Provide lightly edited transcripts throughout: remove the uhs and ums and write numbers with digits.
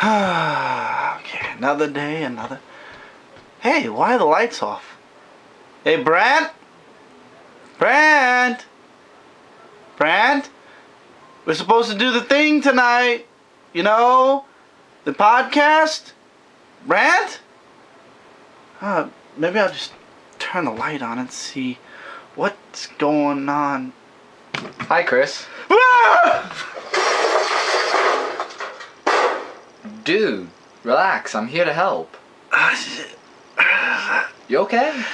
Okay, another day, another... Hey, why are the lights off? Hey, Brant? Brant? Brant? We're supposed to do the thing tonight. You know? The podcast? Brant? Maybe I'll just turn the light on and see what's going on. Hi, Chris. Dude, relax. I'm here to help. You okay?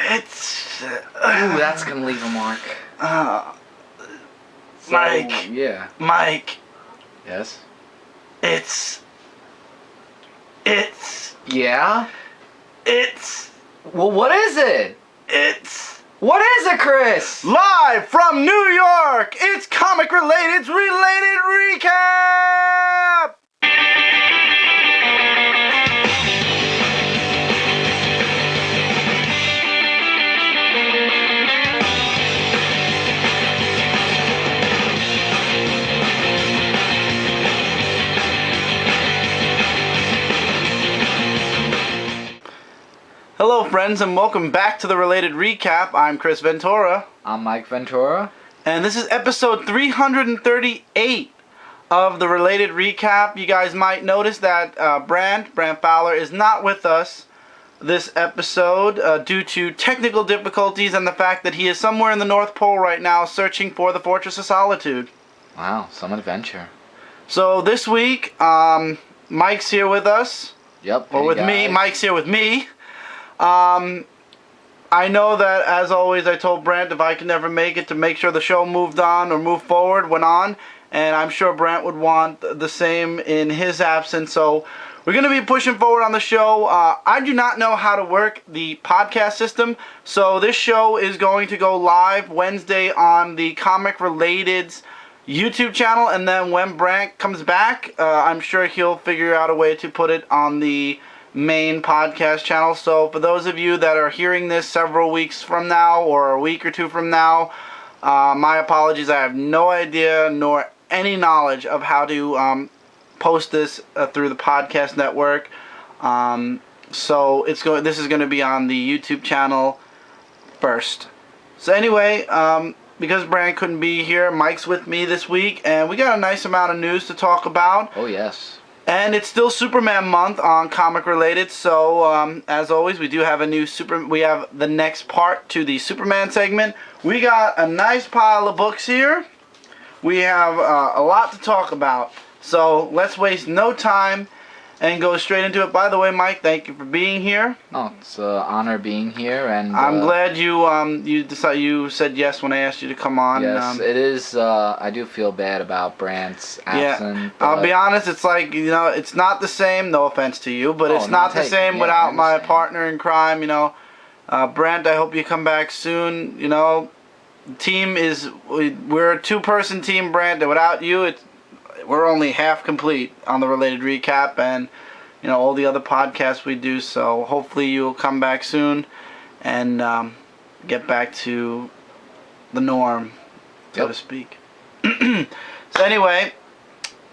It's... Ooh, that's gonna leave a mark. Mike. Yeah. Mike. Yes? It's... Yeah? It's... Well, what is it? What is it, Chris? Live from New York, it's Comic Related's Related Recap! Hello friends and welcome back to the Related Recap. I'm Chris Ventura. I'm Mike Ventura. And this is episode 338 of the Related Recap. You guys might notice that Brant Fowler is not with us this episode due to technical difficulties and the fact that he is somewhere in the North Pole right now searching for the Fortress of Solitude. Wow, some adventure. So this week, Mike's here with us. Yep. Or with me. Mike's here with me. I know that, as always, I told Brant if I could never make it to make sure the show moved on or moved forward, went on, and I'm sure Brant would want the same in his absence, so we're going to be pushing forward on the show. I do not know how to work the podcast system, so this show is going to go live Wednesday on the Comic Related's YouTube channel, and then when Brant comes back, I'm sure he'll figure out a way to put it on the main podcast channel. So for those of you that are hearing this several weeks from now or a week or two from now, my apologies. I have no idea nor any knowledge of how to post this through the podcast network. So this is going to be on the YouTube channel first. So anyway, because Brant couldn't be here, Mike's with me this week, and we got a nice amount of news to talk about. Oh yes. And it's still Superman month on Comic Related, so as always, we do have we have the next part to the Superman segment. We got a nice pile of books here. We have a lot to talk about, so let's waste no time and go straight into it. By the way, Mike, thank you for being here. Oh, it's an honor being here, and I'm glad you said yes when I asked you to come on. Yes, it is. I do feel bad about Brant's absence. Yeah, I'll be honest. It's like, it's not the same. No offense to you, but it's not the same without my partner in crime. Brant, I hope you come back soon. The team we're a two-person team, Brant, and without you, we're only half complete on the Related Recap and all the other podcasts we do. So hopefully you'll come back soon and get back to the norm, so to speak. So anyway,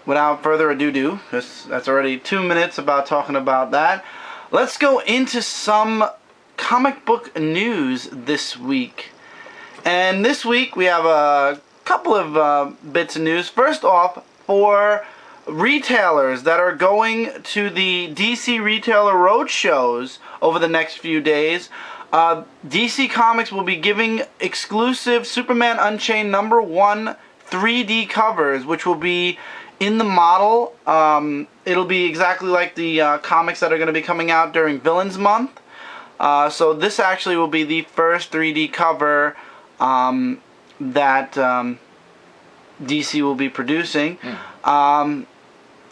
without further ado, because that's already 2 minutes about talking about that, let's go into some comic book news this week. And this week we have a couple of bits of news. First off, for retailers that are going to the DC Retailer Road shows over the next few days, DC Comics will be giving exclusive Superman Unchained #1 3D covers, which will be in the model. It'll be exactly like the comics that are going to be coming out during Villains Month. So this actually will be the first 3D cover that DC will be producing.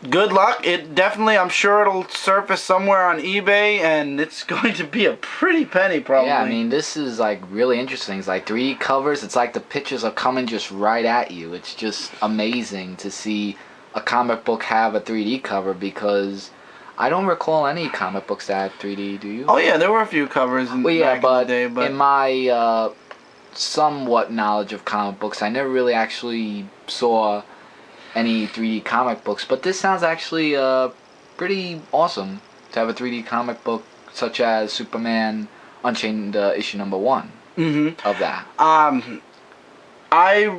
Good luck. I'm sure it'll surface somewhere on eBay, and it's going to be a pretty penny probably. Yeah, I mean, this is like really interesting. It's like 3D covers. It's like the pictures are coming just right at you. It's just amazing to see a comic book have a 3D cover, because I don't recall any comic books that had 3D, do you? Oh yeah, there were a few covers back in the day, but in my somewhat knowledge of comic books, I never really actually saw any 3D comic books, but this sounds actually pretty awesome to have a 3D comic book such as Superman Unchained issue #1 of that.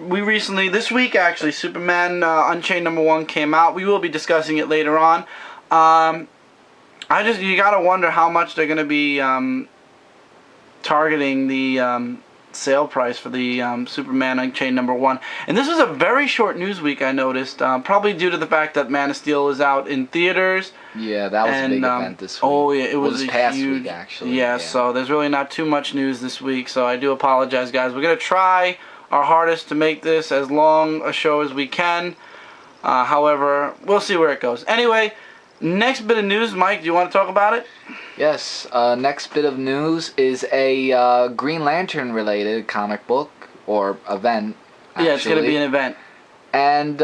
We recently, this week actually, Superman Unchained #1 came out. We will be discussing it later on. You gotta wonder how much they're gonna be targeting the sale price for the Superman Unchained #1. And this was a very short news week, I noticed, probably due to the fact that Man of Steel is out in theaters. Yeah, that was a big event this week. Oh yeah, it was this a past huge week actually. Yeah, so there's really not too much news this week, so I do apologize, guys. We're gonna try our hardest to make this as long a show as we can. However, we'll see where it goes. Anyway, next bit of news, Mike, do you want to talk about it? Yes, next bit of news is a Green Lantern related comic book or event. Actually. Yeah, it's going to be an event. And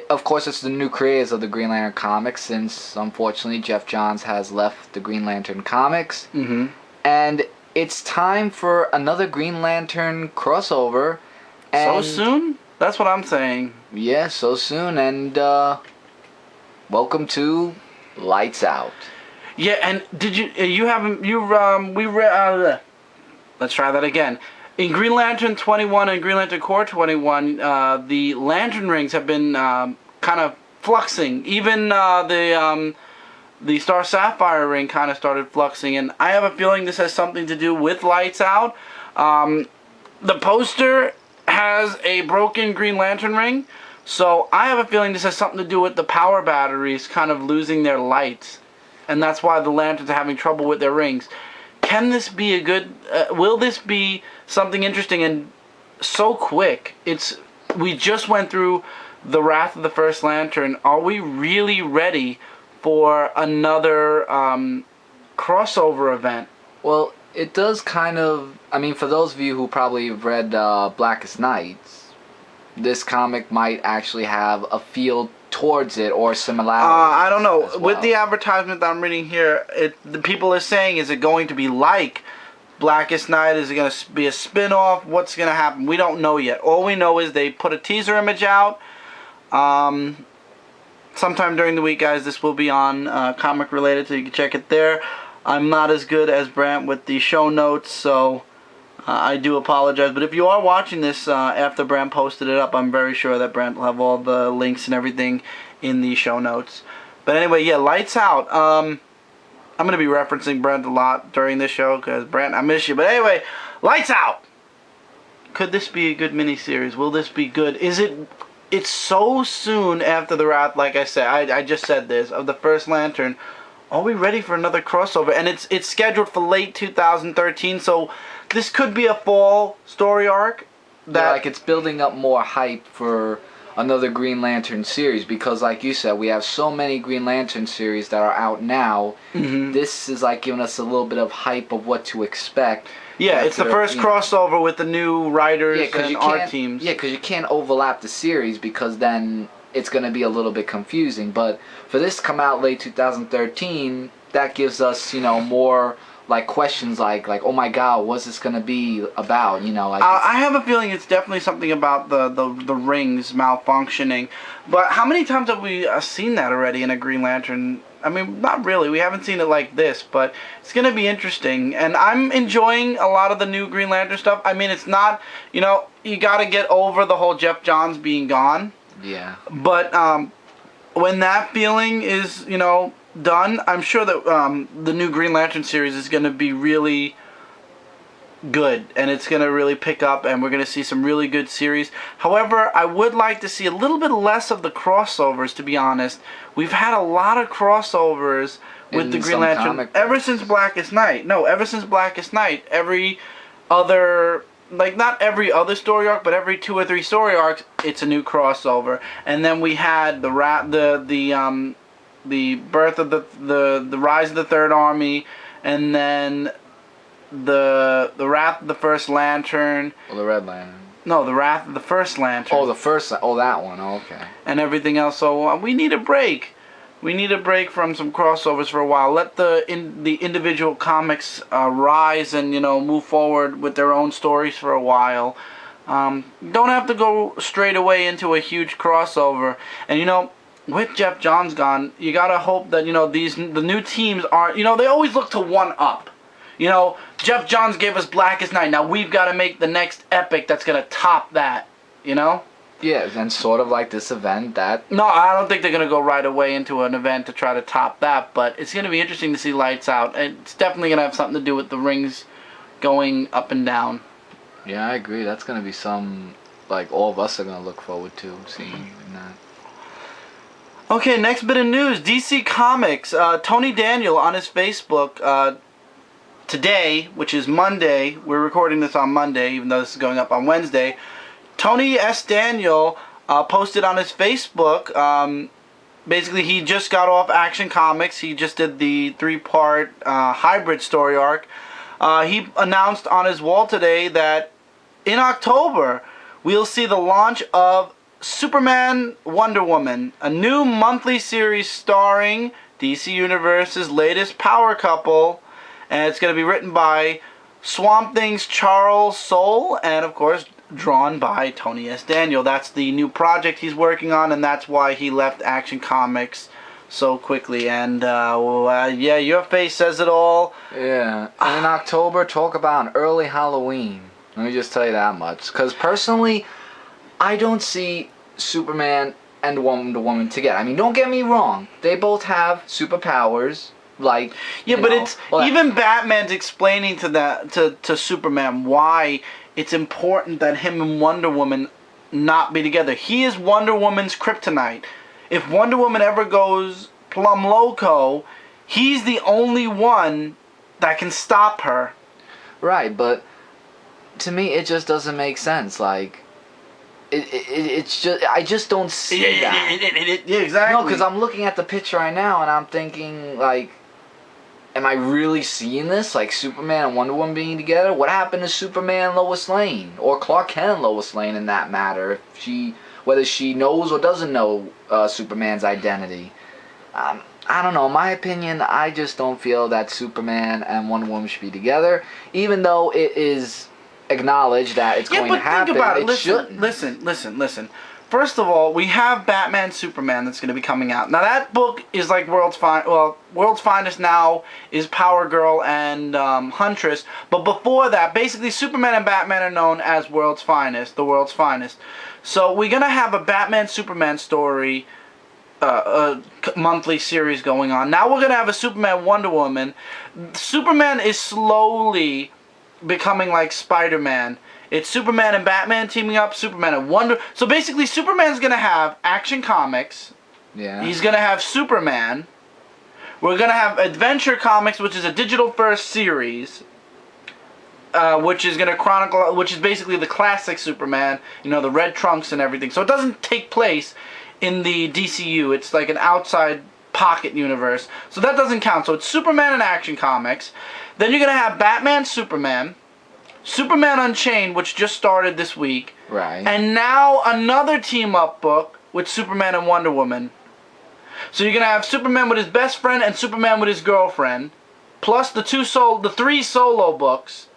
of course it's the new creators of the Green Lantern comics, since unfortunately Jeff Johns has left the Green Lantern comics. And it's time for another Green Lantern crossover. And so soon? That's what I'm saying. Yeah, so soon. And welcome to Lights Out. Yeah, and did let's try that again. In Green Lantern 21 and Green Lantern Corps 21, the lantern rings have been kind of fluxing. Even the Star Sapphire ring kind of started fluxing, and I have a feeling this has something to do with Lights Out. The poster has a broken Green Lantern ring, so I have a feeling this has something to do with the power batteries kind of losing their light, and that's why the lanterns are having trouble with their rings. Can this be a good, will this be something interesting and so quick? We just went through the Wrath of the First Lantern. Are we really ready for another crossover event? Well, it does kind of, I mean, for those of you who probably have read Blackest Nights, this comic might actually have a feel towards it or similarity. I don't know. Well, with the advertisement that I'm reading here, the people are saying, is it going to be like Blackest Night? Is it going to be a spin-off? What's going to happen? We don't know yet. All we know is they put a teaser image out. Sometime during the week, guys, this will be on Comic Related, so you can check it there. I'm not as good as Brant with the show notes, so I do apologize. But if you are watching this after Brant posted it up, I'm very sure that Brant will have all the links and everything in the show notes. But anyway, yeah, Lights Out. I'm going to be referencing Brant a lot during this show because, Brant, I miss you. But anyway, Lights Out! Could this be a good miniseries? Will this be good? It's so soon after the Wrath, like I said, I just said this, of the First Lantern. Are we ready for another crossover? And it's scheduled for late 2013, so this could be a fall story arc. Like, it's building up more hype for another Green Lantern series, because like you said, we have so many Green Lantern series that are out now. This is like giving us a little bit of hype of what to expect. Yeah, it's the first crossover with the new writers and art teams. Yeah, because you can't overlap the series, because then it's going to be a little bit confusing. But for this to come out late 2013, that gives us, you know, more like questions like oh my god, what's this going to be about? You know, like I have a feeling it's definitely something about the rings malfunctioning. But how many times have we seen that already in a Green Lantern? I mean, not really. We haven't seen it like this, but it's going to be interesting. And I'm enjoying a lot of the new Green Lantern stuff. I mean, it's not, you know, you got to get over the whole Jeff Johns being gone. Yeah. But when that feeling is, you know, done, I'm sure that the new Green Lantern series is going to be really good, and it's going to really pick up, and we're going to see some really good series. However, I would like to see a little bit less of the crossovers, to be honest. We've had a lot of crossovers with the Green Lantern ever since Blackest Night. No, ever since Blackest Night. Every other, like, not every other story arc, but every 2 or 3 story arcs, it's a new crossover. And then we had the birth of the rise of the Third Army, and then the Wrath of the First Lantern. Well, the Red Lantern. No, the Wrath of the First Lantern. Oh, that one. Oh, okay. And everything else. So we need a break. We need a break from some crossovers for a while. Let the individual comics rise and, you know, move forward with their own stories for a while. Don't have to go straight away into a huge crossover. And, you know, with Jeff Johns gone, you gotta hope that the new teams aren't. They always look to one up. Jeff Johns gave us Blackest Night. Now we've got to make the next epic that's gonna top that. Yeah, and sort of like this event that... No, I don't think they're going to go right away into an event to try to top that, but it's going to be interesting to see Lights Out. It's definitely going to have something to do with the rings going up and down. Yeah, I agree. That's going to be some, like, all of us are going to look forward to seeing that. Okay, next bit of news. DC Comics. Tony Daniel on his Facebook today, which is Monday. We're recording this on Monday, even though this is going up on Wednesday. Tony S. Daniel posted on his Facebook, basically he just got off Action Comics. He just did the 3-part hybrid story arc. He announced on his wall today that in October we'll see the launch of Superman Wonder Woman, a new monthly series starring DC Universe's latest power couple. And it's going to be written by Swamp Thing's Charles Soule and, of course, drawn by Tony S. Daniel. That's the new project he's working on, and that's why he left Action Comics so quickly. And yeah, your face says it all. Yeah, and in October, talk about an early Halloween. Let me just tell you that much. Because personally, I don't see Superman and Wonder Woman together. I mean, don't get me wrong. They both have superpowers. Like, but it's even Batman's explaining to Superman why it's important that him and Wonder Woman not be together. He is Wonder Woman's kryptonite. If Wonder Woman ever goes plumb loco, he's the only one that can stop her. Right, but to me it just doesn't make sense. Like, it's just, I just don't see that. Yeah, exactly. No, because I'm looking at the picture right now and I'm thinking, like, am I really seeing this? Like, Superman and Wonder Woman being together? What happened to Superman and Lois Lane? Or Clark Kent and Lois Lane, in that matter? Whether she knows or doesn't know Superman's identity. I don't know. In my opinion, I just don't feel that Superman and Wonder Woman should be together. Even though it is acknowledged that it's going to happen, think about it. Shouldn't. Listen. First of all, we have Batman Superman that's going to be coming out. Now that book is like World's Finest now is Power Girl and Huntress. But before that, basically Superman and Batman are known as World's Finest, the World's Finest. So we're going to have a Batman Superman story, a monthly series going on. Now we're going to have a Superman Wonder Woman. Superman is slowly becoming like Spider-Man. It's Superman and Batman teaming up, Superman and Wonder... So basically, Superman's going to have Action Comics. Yeah. He's going to have Superman. We're going to have Adventure Comics, which is a digital-first series, which is going to chronicle... Which is basically the classic Superman, the red trunks and everything. So it doesn't take place in the DCU. It's like an outside pocket universe. So that doesn't count. So it's Superman and Action Comics. Then you're going to have Batman Superman... Superman Unchained, which just started this week. Right. And now another team-up book with Superman and Wonder Woman. So you're going to have Superman with his best friend and Superman with his girlfriend. Plus the 3 solo books.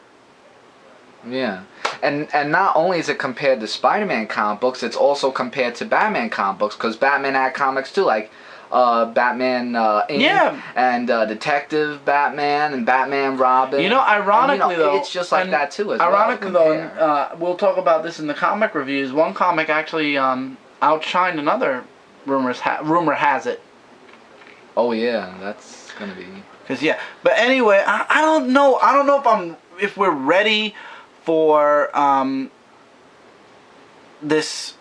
Yeah. And not only is it compared to Spider-Man comic books, it's also compared to Batman comic books. Because Batman had comics too, like... Batman Inc. And Detective Batman and Batman Robin. Ironically though, it's just like that too. Ironically though, we'll talk about this in the comic reviews. One comic actually outshined another. Rumor has it. Oh yeah, that's gonna be. But anyway, I don't know. I don't know if we're ready for this.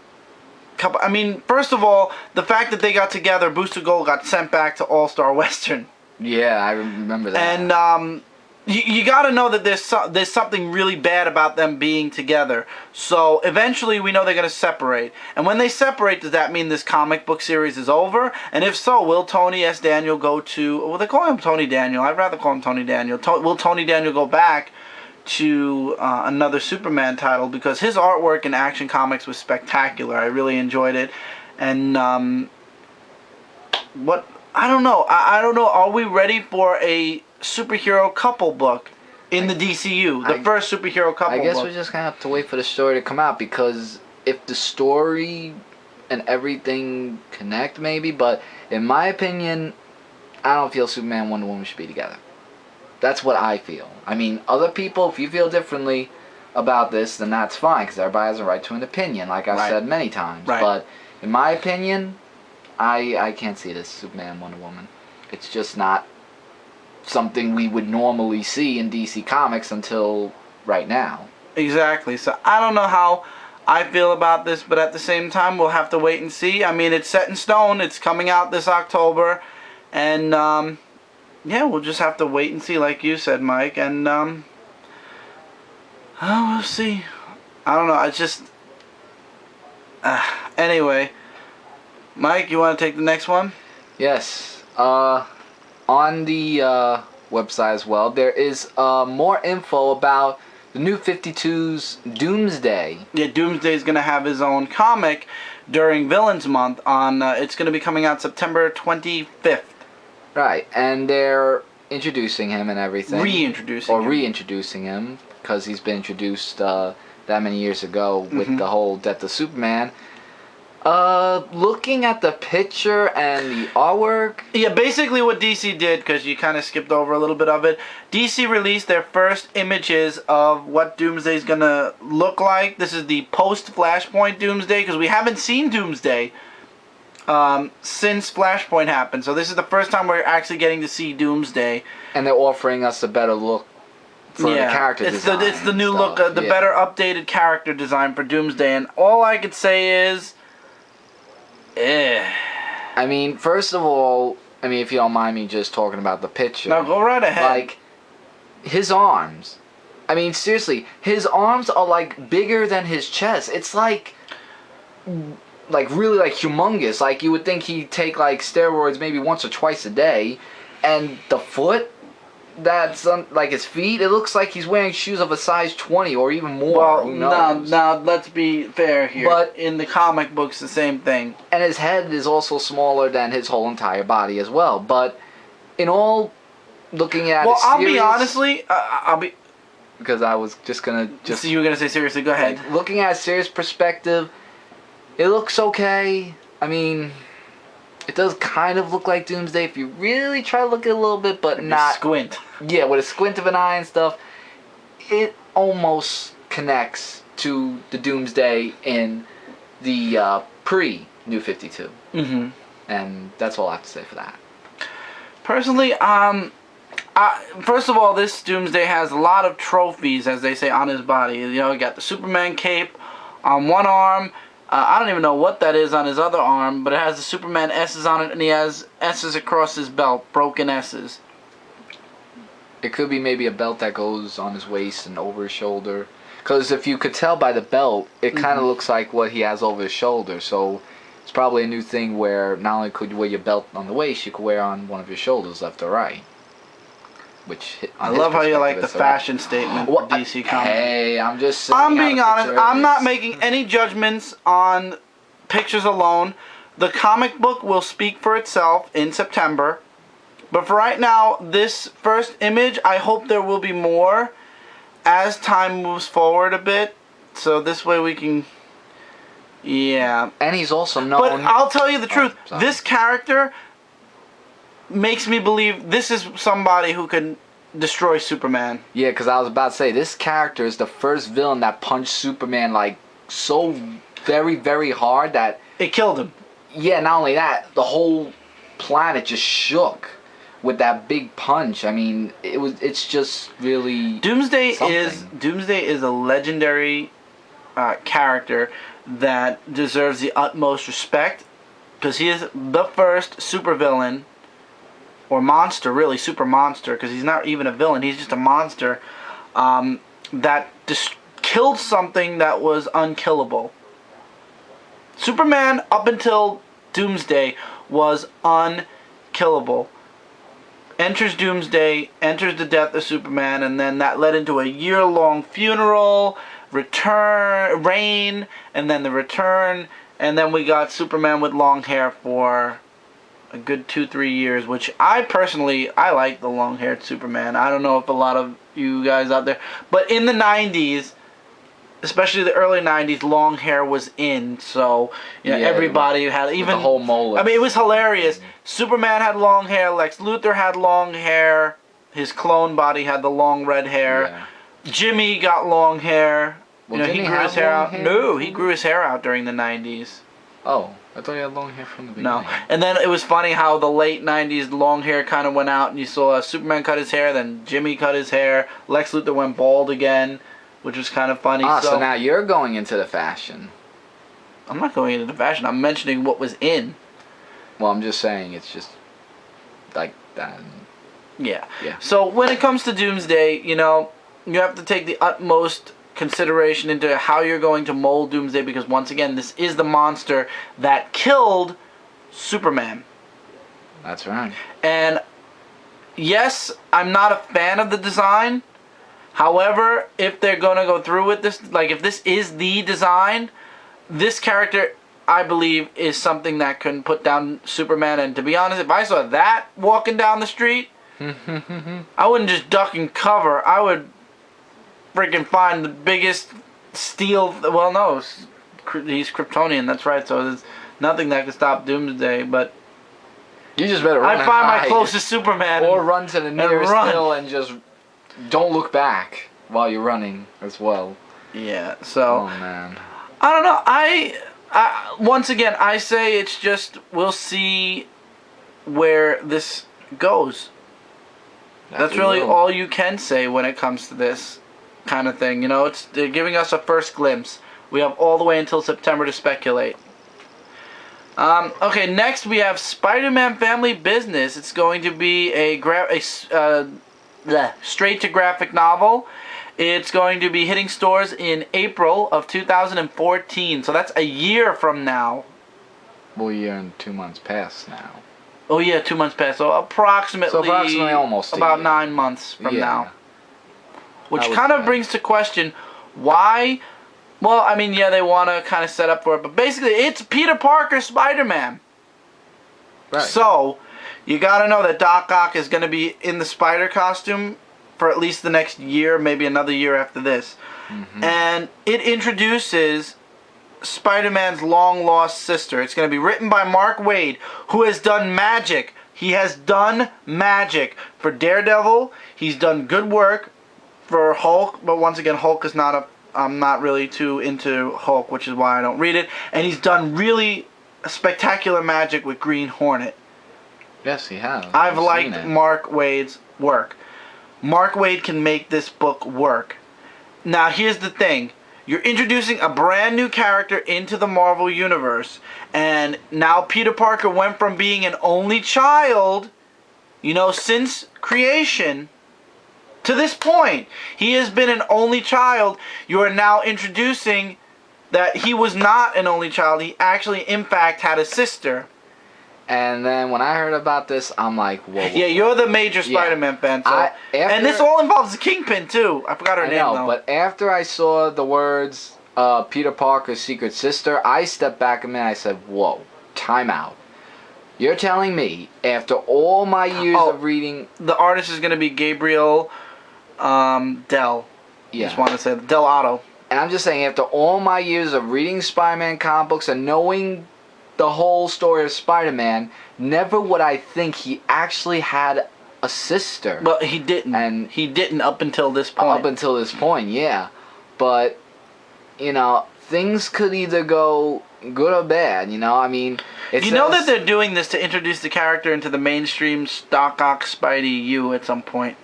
I mean, first of all, the fact that they got together, Booster Gold got sent back to All-Star Western. Yeah, I remember that. And you got to know that there's something really bad about them being together. So eventually, we know they're going to separate. And when they separate, does that mean this comic book series is over? And if so, will Tony S. Daniel go to? Well, they call him Tony Daniel. I'd rather call him Tony Daniel. Will Tony Daniel go back to another Superman title, because his artwork in Action Comics was spectacular. I really enjoyed it. And I don't know. I don't know. Are we ready for a superhero couple book in the DCU? The first superhero couple book. I guess we're just gonna have to wait for the story to come out, because if the story and everything connect maybe, but in my opinion, I don't feel Superman and Wonder Woman should be together. That's what I feel. I mean, other people, if you feel differently about this, then that's fine, because everybody has a right to an opinion, like I've said many times. Right. But in my opinion, I can't see this Superman and Wonder Woman. It's just not something we would normally see in DC Comics until right now. Exactly. So I don't know how I feel about this, but at the same time, we'll have to wait and see. I mean, it's set in stone. It's coming out this October. And, yeah, we'll just have to wait and see, like you said, Mike. And, oh, we'll see. I don't know. I just... anyway. Mike, you want to take the next one? Yes. On the website as well, there is more info about the New 52's Doomsday. Yeah, Doomsday's going to have his own comic during Villains Month. It's going to be coming out September 25th. Right, and they're introducing him and everything. Reintroducing him, because he's been introduced that many years ago with the whole Death of Superman. Looking at the picture and the artwork... Yeah, basically what DC did, because you kind of skipped over a little bit of it, DC released their first images of what Doomsday's going to look like. This is the post-Flashpoint Doomsday, because we haven't seen Doomsday since Flashpoint happened. So this is the first time we're actually getting to see Doomsday. And they're offering us a better look for the character design. It's the new look, the better updated character design for Doomsday. And all I could say is... I mean, first of all, if you don't mind me just talking about the picture. No, go right ahead. Like, his arms. I mean, seriously, his arms are, like, bigger than his chest. It's, like really, like, humongous. Like, you would think he'd take, like, steroids maybe once or twice a day. And the foot, that's, like, his feet, it looks like he's wearing shoes of a size 20 or even more. Well, who knows? now, let's be fair here. But in the comic books, the same thing. And his head is also smaller than his whole entire body as well. But in all, looking at well, I'll be honestly, because I was just gonna So you were gonna say seriously? Go ahead. Like, looking at a serious perspective, it looks okay. I mean, it does kind of look like Doomsday if you really try to look at it a little bit, but not... Squint. Yeah, with a squint of an eye and stuff, it almost connects to the Doomsday in the pre-New 52. Mm-hmm. And that's all I have to say for that. Personally, first of all, this Doomsday has a lot of trophies, as they say, on his body. You know, he got the Superman cape on one arm. I don't even know what that is on his other arm, but it has the Superman S's on it, and he has S's across his belt, broken S's. It could be maybe a belt that goes on his waist and over his shoulder. Because if you could tell by the belt, it kind of looks like what he has over his shoulder. So it's probably a new thing where not only could you wear your belt on the waist, you could wear on one of your shoulders, left or right. I love how you like the fashion statement for DC Comics. Hey, I'm just saying. I'm being honest. I'm not making any judgments on pictures alone. The comic book will speak for itself in September. But for right now, this first image, I hope there will be more as time moves forward a bit. So this way we can... Yeah. And he's also known... But I'll tell you the truth. This character makes me believe this is somebody who can destroy Superman. Yeah, because I was about to say, this character is the first villain that punched Superman, like, so very, very hard that... It killed him. Yeah, not only that, the whole planet just shook with that big punch. I mean, it's just really Doomsday something. is a legendary character that deserves the utmost respect, because he is the first supervillain, or monster, really, super monster, because he's not even a villain, he's just a monster, that killed something that was unkillable. Superman, up until Doomsday, was unkillable. Enters Doomsday, enters the death of Superman, and then that led into a year-long funeral, reign, and then the return, and then we got Superman with long hair for a good 2-3 years, which I like the long-haired Superman. I don't know if a lot of you guys out there, but in the 90s, especially the early 90s, long hair was in, so everybody had, even the whole mullet. I mean, it was hilarious. Superman had long hair, Lex Luthor had long hair, his clone body had the long red hair. Yeah. Jimmy got long hair. Well, he grew his hair out. No, he grew his hair out during the 90s. Oh, I thought he had long hair from the beginning. No, and then it was funny how the late 90s long hair kind of went out, and you saw Superman cut his hair, then Jimmy cut his hair, Lex Luthor went bald again, which was kind of funny. So now you're going into the fashion. I'm not going into the fashion. I'm mentioning what was in. Well, I'm just saying it's just like that. Yeah. Yeah. So when it comes to Doomsday, you have to take the utmost consideration into how you're going to mold Doomsday, because once again, this is the monster that killed Superman. That's right. And yes, I'm not a fan of the design. However, if they're going to go through with this, like if this is the design, this character, I believe, is something that can put down Superman. And to be honest, if I saw that walking down the street, I wouldn't just duck and cover. I would freaking find the biggest steel. Well, no, he's Kryptonian. That's right. So there's nothing that can stop Doomsday. But you just better run. I find my closest Superman, or run to the nearest hill and just don't look back while you're running as well. Yeah. So. Oh man. I don't know. I once again I say it's just we'll see where this goes. That's really all you can say when it comes to this kind of thing. They're giving us a first glimpse. We have all the way until September to speculate. Okay, next we have Spider-Man Family Business. It's going to be a straight-to-graphic novel. It's going to be hitting stores in April of 2014. So that's a year from now. Well, a year and 2 months past now. Oh yeah, 2 months past. So approximately almost about 9 months from now. Which would kind of say. brings to question why. Well, I mean, yeah, they want to kind of set up for it, but basically, it's Peter Parker Spider-Man. Right. So you got to know that Doc Ock is going to be in the Spider costume for at least the next year, maybe another year after this. And it introduces Spider-Man's long-lost sister. It's going to be written by Mark Waid, who has done magic. He has done magic for Daredevil. He's done good work for Hulk, but once again, Hulk is not I'm not really too into Hulk, which is why I don't read it. And he's done really spectacular magic with Green Hornet. Yes, he has. I've liked Mark Waid's work. Mark Waid can make this book work. Now, here's the thing. You're introducing a brand new character into the Marvel Universe. And now Peter Parker went from being an only child, since creation, to this point. He has been an only child. You are now introducing that he was not an only child. He actually, in fact, had a sister. And then when I heard about this, I'm like, whoa. Yeah, you're the major Spider-Man fan. So, and this all involves the Kingpin, too. I forgot her name, though. But after I saw the words, Peter Parker's secret sister, I stepped back a minute. I said, whoa, time out. You're telling me, after all my years of reading... The artist is going to be Gabriel Del. Yeah. Just want to say Del Otto. And I'm just saying, after all my years of reading Spider-Man comic books and knowing the whole story of Spider-Man, never would I think he actually had a sister. But he didn't. And he didn't up until this point. Up until this point, yeah. But, things could either go good or bad, I mean... You know that they're doing this to introduce the character into the mainstream Doc Ock Spidey U at some point.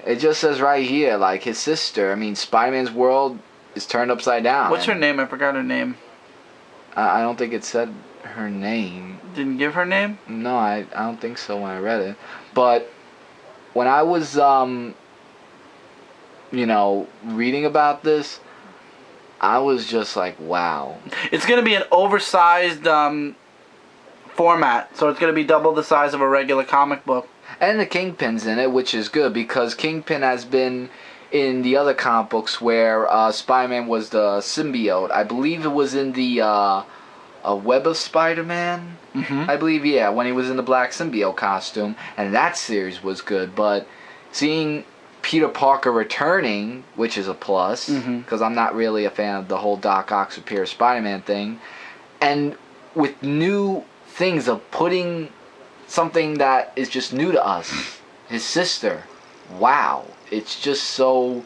It just says right here, like, his sister. I mean, Spider-Man's world is turned upside down. What's her name? I forgot her name. I don't think it said her name. Didn't give her name? No, I don't think so when I read it. But when I was, reading about this, I was just like, wow. It's going to be an oversized format, so it's going to be double the size of a regular comic book. And the Kingpin's in it, which is good, because Kingpin has been in the other comic books where Spider-Man was the symbiote. I believe it was in the Web of Spider-Man. I believe, yeah, when he was in the black symbiote costume. And that series was good, but seeing Peter Parker returning, which is a plus, because I'm not really a fan of the whole Doc Ock Superior Spider-Man thing. And with new things of putting something that is just new to us, his sister, wow. It's just so,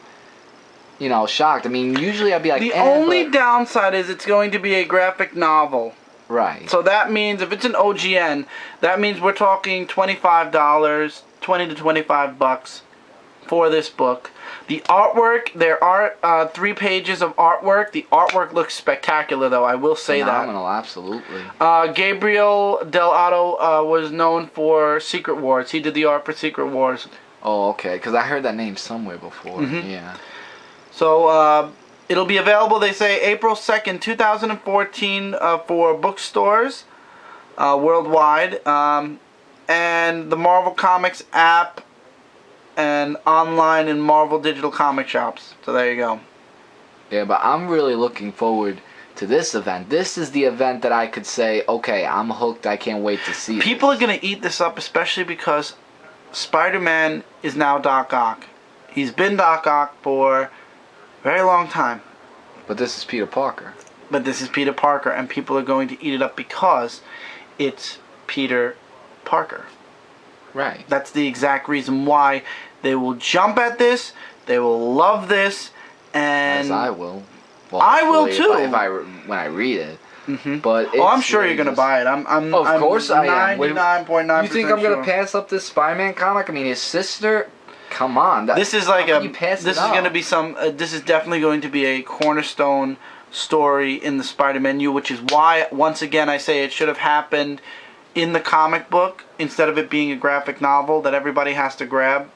shocked. I mean, usually I'd be like, the only downside is it's going to be a graphic novel. Right. So that means if it's an OGN, that means we're talking $25, $20 to $25 for this book. The artwork, there are 3 pages of artwork. The artwork looks spectacular, though. I will say Phenomenal, absolutely. Gabriel Dell'Otto was known for Secret Wars. He did the art for Secret Wars. Oh, okay. Because I heard that name somewhere before. Yeah. So it'll be available, they say, April 2nd, 2014 for bookstores worldwide. And the Marvel Comics app and online in Marvel digital comic shops. So there you go. Yeah, but I'm really looking forward to this event. This is the event that I could say, okay, I'm hooked. I can't wait to see People are going to eat this up, especially because Spider-Man is now Doc Ock. He's been Doc Ock for a very long time. But this is Peter Parker. But this is Peter Parker, and people are going to eat it up because it's Peter Parker. Right. That's the exact reason why they will jump at this. They will love this, and as I will. Well, I will too. When I read it. But I'm sure you're gonna buy it. I'm of course I am. 99.9%. You think I'm gonna pass up this Spider-Man comic? I mean, his sister. Come on. This is like this is gonna be some. This is definitely going to be a cornerstone story in the Spider-Man U, which is why once again I say it should have happened in the comic book instead of it being a graphic novel that everybody has to grab,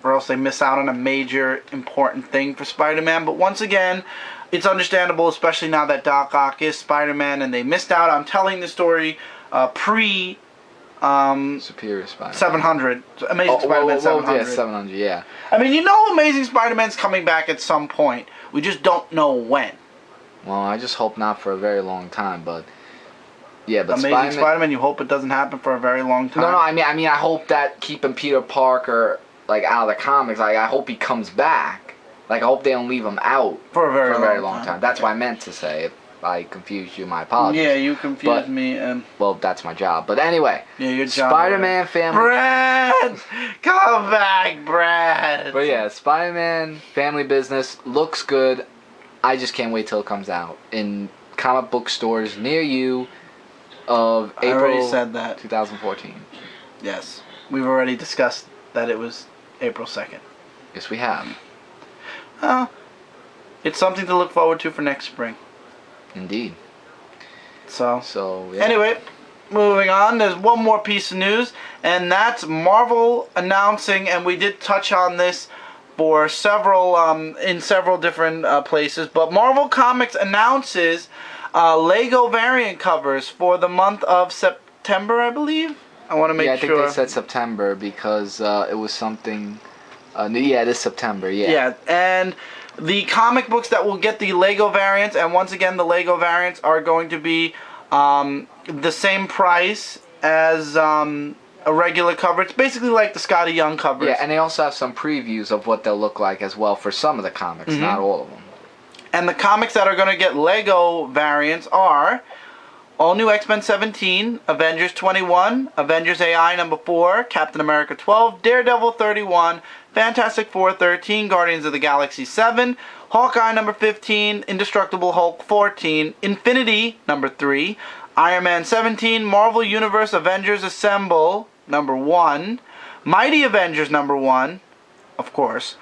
or else they miss out on a major important thing for Spider-Man. But once again, it's understandable, especially now that Doc Ock is Spider-Man and they missed out on telling the story pre Superior Spider-Man 700. Amazing Spider-Man 700. Yeah, 700, yeah. I mean, Amazing Spider-Man's coming back at some point. We just don't know when. Well, I just hope not for a very long time, but yeah, but Amazing Spider-Man, you hope it doesn't happen for a very long time. No, I mean, I hope that keeping Peter Parker like out of the comics, like I hope he comes back. Like I hope they don't leave him out for a very long time. That's what I meant to say. If I confused you, my apologies. Yeah, you confused me, and well, that's my job. But anyway, yeah, your job. Spider-Man family. Brant, come back, Brant. But yeah, Spider-Man family business looks good. I just can't wait till it comes out in comic book stores near you. Of April. I already said that. 2014. Yes, we've already discussed that it was April 2nd. Yes, we have. It's something to look forward to for next spring. Indeed. So yeah. Anyway, moving on, there's one more piece of news, and that's Marvel announcing, and we did touch on this for several in several different places, but Marvel Comics announces Lego variant covers for the month of September, I believe. I want to make sure. Yeah, I think they said September because it was something. Yeah, this September. Yeah. Yeah, and the comic books that will get the Lego variants, and once again, the Lego variants are going to be the same price as a regular cover. It's basically like the Scotty Young covers. Yeah, and they also have some previews of what they'll look like as well for some of the comics, not all of them. And the comics that are going to get Lego variants are All New X-Men 17, Avengers 21, Avengers AI number 4, Captain America 12, Daredevil 31, Fantastic Four 13, Guardians of the Galaxy 7, Hawkeye number 15, Indestructible Hulk 14, Infinity number 3, Iron Man 17, Marvel Universe Avengers Assemble number 1, Mighty Avengers number 1, of course,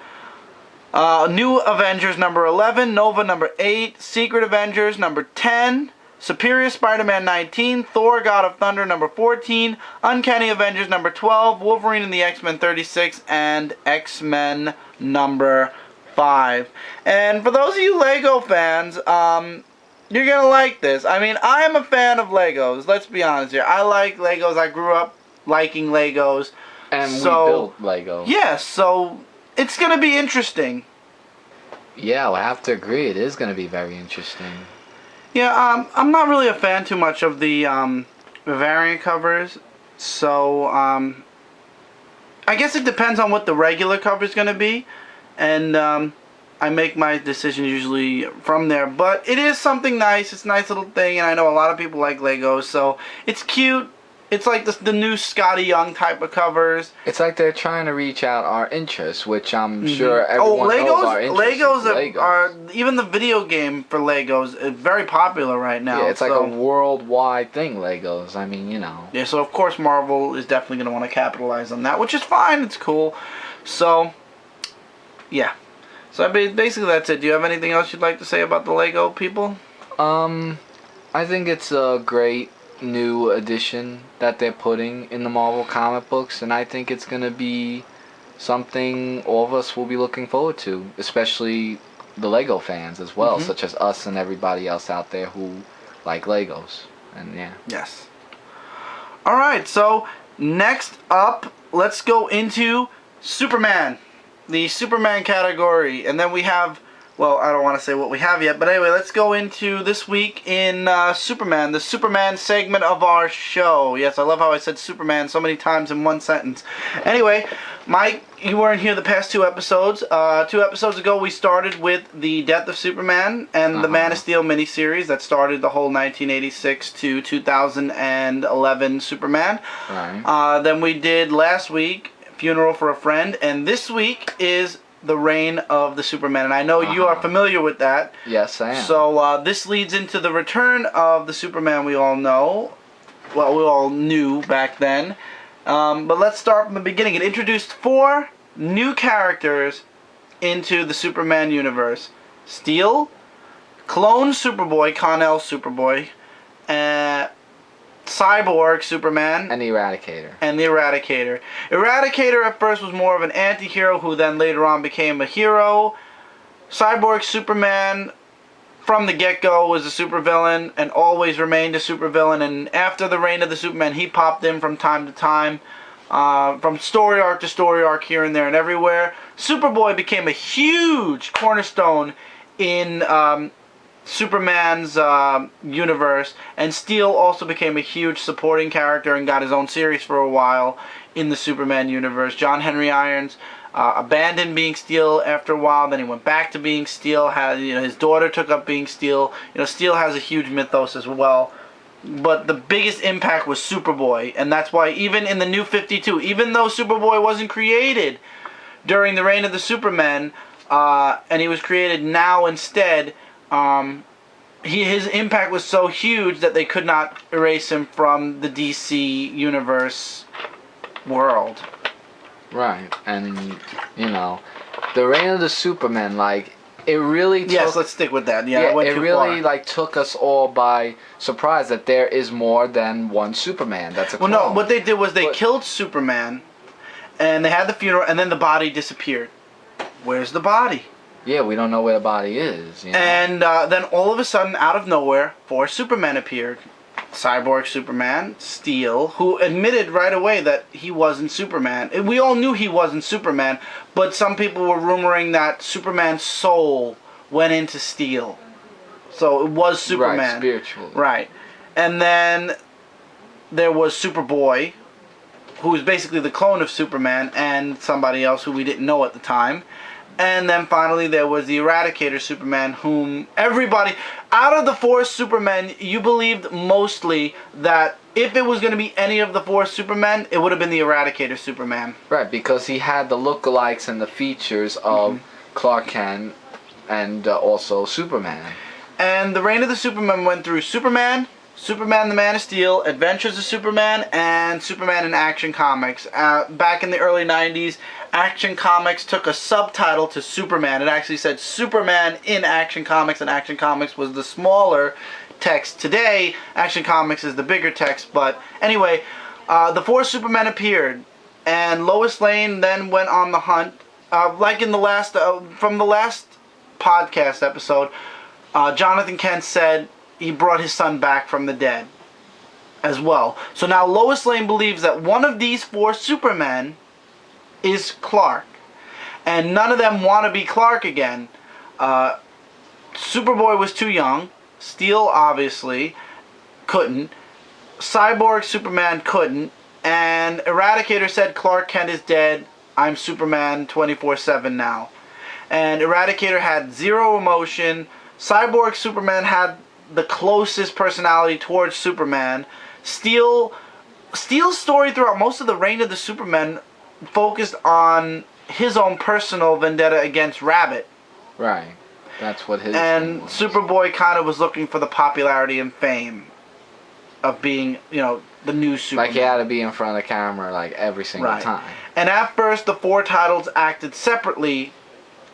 New Avengers number 11, Nova number 8, Secret Avengers number 10, Superior Spider-Man 19, Thor God of Thunder number 14, Uncanny Avengers number 12, Wolverine and the X-Men 36, and X-Men number 5. And for those of you Lego fans, you're gonna like this. I mean, I am a fan of Legos, let's be honest here. I like Legos, I grew up liking Legos. And we built Lego. Yeah, so it's gonna be interesting. Yeah, I have to agree. It is gonna be very interesting. Yeah, I'm not really a fan too much of the variant covers, so I I guess it depends on what the regular cover is going to be, and I make my decision usually from there. But it is something nice. It's a nice little thing, and I know a lot of people like Legos, so it's cute. It's like the new Scotty Young type of covers. It's like they're trying to reach out our interests, which I'm sure everyone knows our interests. Legos are even the video game for Legos is very popular right now. Yeah, it's like a worldwide thing, Legos. I mean, you know. Yeah, so of course Marvel is definitely going to want to capitalize on that, which is fine. It's cool. So, yeah. So basically that's it. Do you have anything else you'd like to say about the Lego people? I think it's a great new addition that they're putting in the Marvel comic books, and I think it's going to be something all of us will be looking forward to, especially the Lego fans as well, such as us and everybody else out there who like Legos. And yeah. Yes. Alright, so next up, let's go into Superman. The Superman category, and then we have, well, I don't want to say what we have yet, but anyway, let's go into this week in Superman, the Superman segment of our show. Yes, I love how I said Superman so many times in one sentence. Anyway, Mike, you weren't here the past 2 episodes. 2 episodes ago, we started with the Death of Superman and the Man of Steel miniseries that started the whole 1986 to 2011 Superman. Right. Then we did last week Funeral for a Friend, and this week is the Reign of the Superman, and I know you are familiar with that. Yes, I am. So this leads into the return of the Superman we all know. Well, we all knew back then. But let's start from the beginning. It introduced 4 new characters into the Superman universe. Steel, Clone Superboy, Connell Superboy, Cyborg Superman, and the Eradicator. Eradicator at first was more of an anti-hero who then later on became a hero. Cyborg Superman from the get-go was a supervillain and always remained a supervillain, and after the Reign of the Superman he popped in from time to time, from story arc to story arc here and there and everywhere. Superboy became a huge cornerstone in Superman's universe, and Steel also became a huge supporting character and got his own series for a while in the Superman universe. John Henry Irons abandoned being Steel after a while, then he went back to being Steel. His daughter took up being Steel. Steel has a huge mythos as well. But the biggest impact was Superboy, and that's why even in the New 52, even though Superboy wasn't created during the Reign of the Supermen, and he was created now instead, his impact was so huge that they could not erase him from the DC universe world. Right, and the Reign of the Superman, like, it really took... Yes, let's stick with that. Yeah, it really like took us all by surprise that there is more than one Superman. That's a clone. Well, no, what they did was they killed Superman, and they had the funeral, and then the body disappeared. Where's the body? Yeah, we don't know where the body is. And then all of a sudden, out of nowhere, 4 Supermen appeared. Cyborg Superman, Steel, who admitted right away that he wasn't Superman. We all knew he wasn't Superman, but some people were rumoring that Superman's soul went into Steel. So it was Superman. Right, spiritually. Right. And then there was Superboy, who was basically the clone of Superman, and somebody else who we didn't know at the time. And then finally there was the Eradicator Superman, whom everybody, out of the 4 Supermen, you believed mostly that if it was going to be any of the 4 Supermen, it would have been the Eradicator Superman. Right, because he had the lookalikes and the features of Clark Kent and also Superman. And the Reign of the Superman went through Superman, Superman the Man of Steel, Adventures of Superman, and Superman in Action Comics. Back in the early 90s, Action Comics took a subtitle to Superman. It actually said Superman in Action Comics, and Action Comics was the smaller text. Today, Action Comics is the bigger text, but anyway, the 4 Supermen appeared, and Lois Lane then went on the hunt. Like in the last, from the last podcast episode, Jonathan Kent said he brought his son back from the dead as well. So now Lois Lane believes that one of these 4 Supermen is Clark, and none of them want to be Clark again. Superboy was too young. Steel obviously couldn't. Cyborg Superman couldn't. and Eradicator said Clark Kent is dead. I'm Superman 24/7 now. And Eradicator had zero emotion. Cyborg Superman had the closest personality towards Superman. Steel's story throughout most of the reign of the Supermen focused on his own personal vendetta against Rabbit. Right. That's what his And Superboy kind of was looking for the popularity and fame of being, the new Superman. Like he had to be in front of the camera like every single time. And at first the 4 titles acted separately.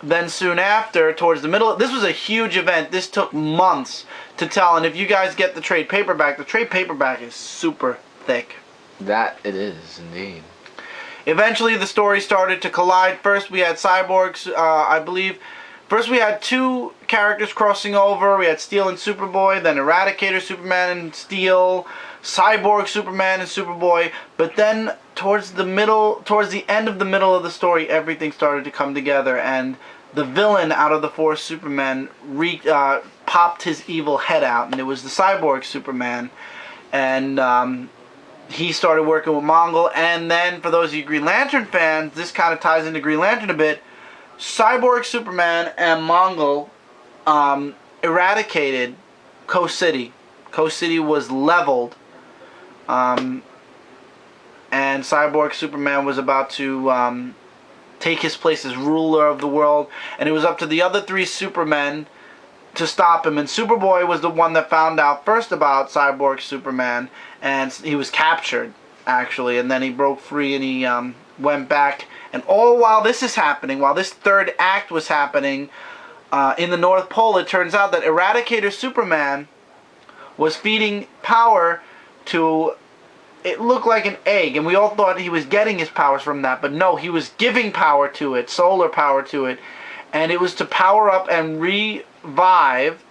Then soon after, towards the middle, this was a huge event. This took months to tell. And if you guys get the trade paperback is super thick. That it is, indeed. Eventually the story started to collide. First we had Cyborgs, I believe. First we had 2 characters crossing over. We had Steel and Superboy, then Eradicator Superman and Steel, Cyborg Superman and Superboy. But then towards the end of the middle of the story, everything started to come together, and the villain out of the 4 Supermen popped his evil head out, and it was the Cyborg Superman. And he started working with Mongol. And then for those of you Green Lantern fans, this kind of ties into Green Lantern a bit. Cyborg Superman and Mongol eradicated Coast City. Coast City was leveled, and Cyborg Superman was about to take his place as ruler of the world, and it was up to the other 3 Supermen to stop him. And Superboy was the one that found out first about Cyborg Superman, and he was captured, actually, and then he broke free and he went back. And all while this is happening, while this 3rd act was happening, in the North Pole, it turns out that Eradicator Superman was feeding power to, it looked like an egg, and we all thought he was getting his powers from that, but no, he was giving power to it, solar power to it, and it was to power up and revive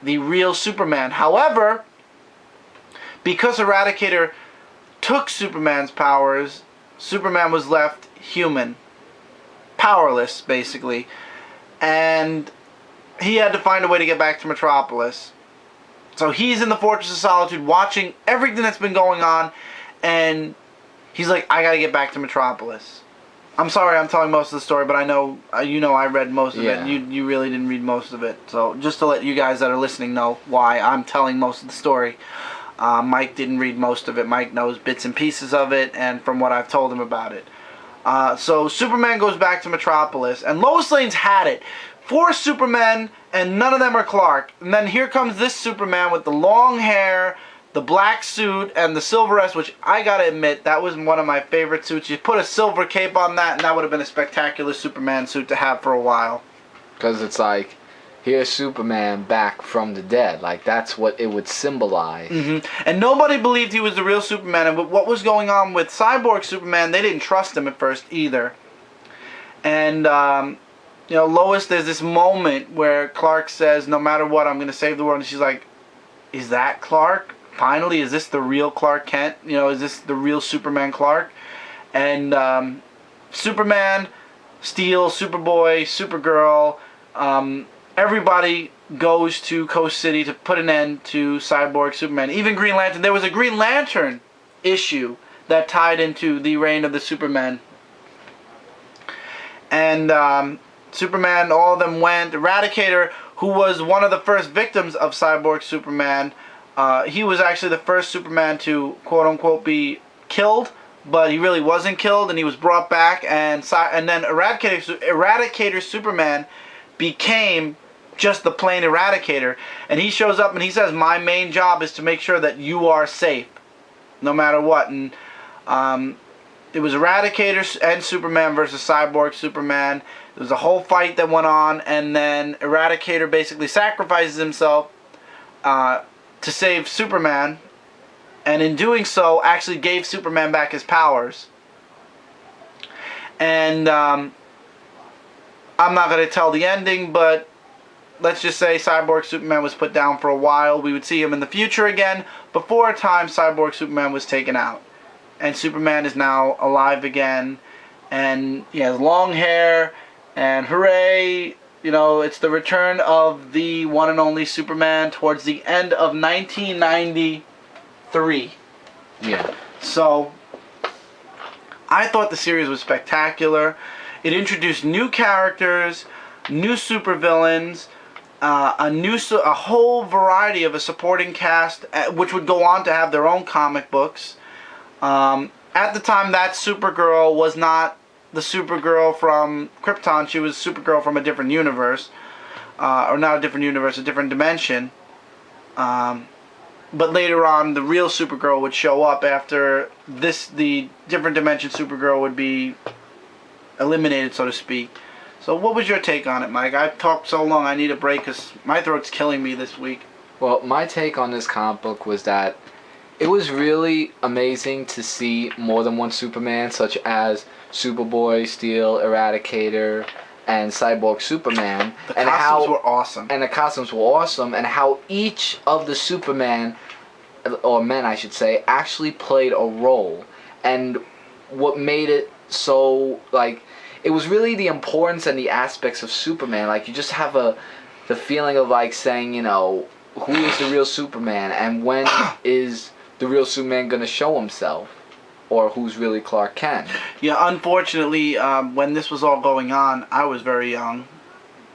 the real Superman. However, because Eradicator took Superman's powers, Superman was left human, powerless basically, and he had to find a way to get back to Metropolis. So he's in the Fortress of Solitude watching everything that's been going on, and he's like, I gotta get back to Metropolis. I'm sorry I'm telling most of the story, but I know I read most of it. You really didn't read most of it. So just to let you guys that are listening know why I'm telling most of the story. Mike didn't read most of it. Mike knows bits and pieces of it, and from what I've told him about it. So Superman goes back to Metropolis, and Lois Lane's had it. 4 Supermen, and none of them are Clark. And then here comes this Superman with the long hair, the black suit, and the silver S, which I gotta admit, that was one of my favorite suits. You put a silver cape on that, and that would have been a spectacular Superman suit to have for a while. Because it's like, here's Superman back from the dead. Like, that's what it would symbolize. And nobody believed he was the real Superman. And what was going on with Cyborg Superman, they didn't trust him at first either. And, Lois, there's this moment where Clark says, no matter what, I'm going to save the world. And she's like, is that Clark? Finally, is this the real Clark Kent? Is this the real Superman Clark? And Superman, Steel, Superboy, Supergirl, everybody goes to Coast City to put an end to Cyborg Superman. Even Green Lantern. There was a Green Lantern issue that tied into the reign of the Supermen. And Superman, all of them went. Eradicator, who was one of the first victims of Cyborg Superman, he was actually the first Superman to, quote-unquote, be killed, but he really wasn't killed, and he was brought back, and then Eradicator Superman became just the plain Eradicator, and he shows up and he says, my main job is to make sure that you are safe, no matter what. And it was Eradicator and Superman versus Cyborg Superman. There was a whole fight that went on, and then Eradicator basically sacrifices himself to save Superman, and in doing so actually gave Superman back his powers. And I'm not going to tell the ending, but let's just say Cyborg Superman was put down for a while. We would see him in the future again, before a time Cyborg Superman was taken out. And Superman is now alive again, and he has long hair, and hooray, it's the return of the one and only Superman towards the end of 1993. Yeah. So, I thought the series was spectacular. It introduced new characters, new supervillains, a whole variety of a supporting cast, which would go on to have their own comic books. At the time, that Supergirl was not the Supergirl from Krypton. She was Supergirl from a different universe, or not a different universe, a different dimension. But later on, the real Supergirl would show up after this. The different dimension Supergirl would be eliminated, so to speak. So what was your take on it, Mike? I've talked so long, I need a break because my throat's killing me this week. Well, my take on this comic book was that it was really amazing to see more than one Superman, such as Superboy, Steel, Eradicator, and Cyborg Superman. The costumes were awesome. And the costumes were awesome, and how each of the Superman, or men I should say, actually played a role. And what made it so, like, it was really the importance and the aspects of Superman. Like, you just have the feeling of, like, saying, you know, who is the real Superman, and when is the real Superman going to show himself? Or who's really Clark Kent? Yeah, unfortunately, when this was all going on, I was very young.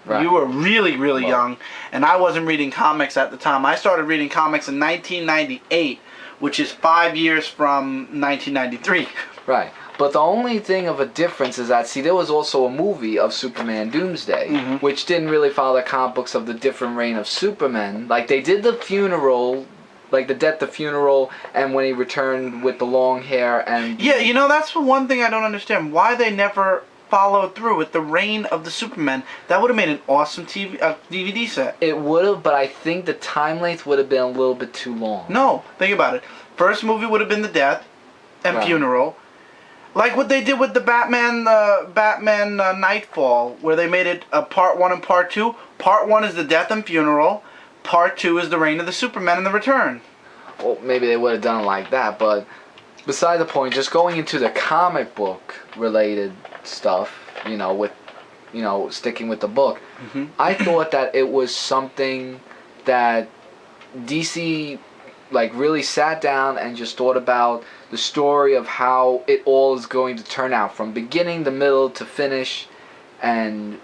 Right. You were really, really young, and I wasn't reading comics at the time. I started reading comics in 1998, which is 5 years from 1993. Right. But the only thing of a difference is that, see, there was also a movie of Superman Doomsday, which didn't really follow the comic books of the different reign of Superman. Like, they did the funeral, like the death, the funeral, and when he returned with the long hair and... Yeah, you know, that's the one thing I don't understand. Why they never followed through with the reign of the Superman. That would have made an awesome DVD set. It would have, but I think the time length would have been a little bit too long. No, think about it. First movie would have been the death and funeral. Like what they did with the Batman Nightfall, where they made it a part 1 and part 2. Part 1 is the death and funeral. Part 2 is the reign of the Superman and the return. Well, maybe they would have done it like that, but beside the point, just going into the comic book related stuff, you know, with, you know, sticking with the book, I thought that it was something that DC, like, really sat down and just thought about the story of how it all is going to turn out from beginning, the middle, to finish. And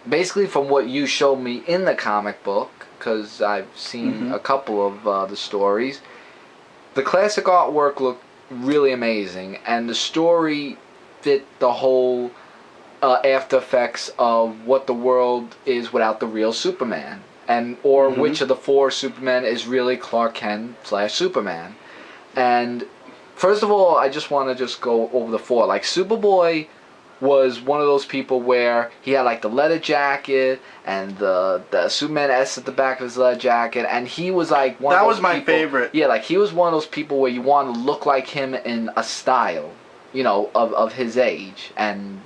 basically from what you showed me in the comic book, because I've seen a couple of the stories, the classic artwork looked really amazing, and the story fit the whole after effects of what the world is without the real Superman, and or which of the 4 Supermen is really Clark Kent / Superman. And first of all, I just want to just go over the 4. Like, Superboy was one of those people where he had, like, the leather jacket and the Superman S at the back of his leather jacket, and he was like one of those people. That was my favorite. Yeah, like, he was one of those people where you want to look like him in a style, you know, of his age, and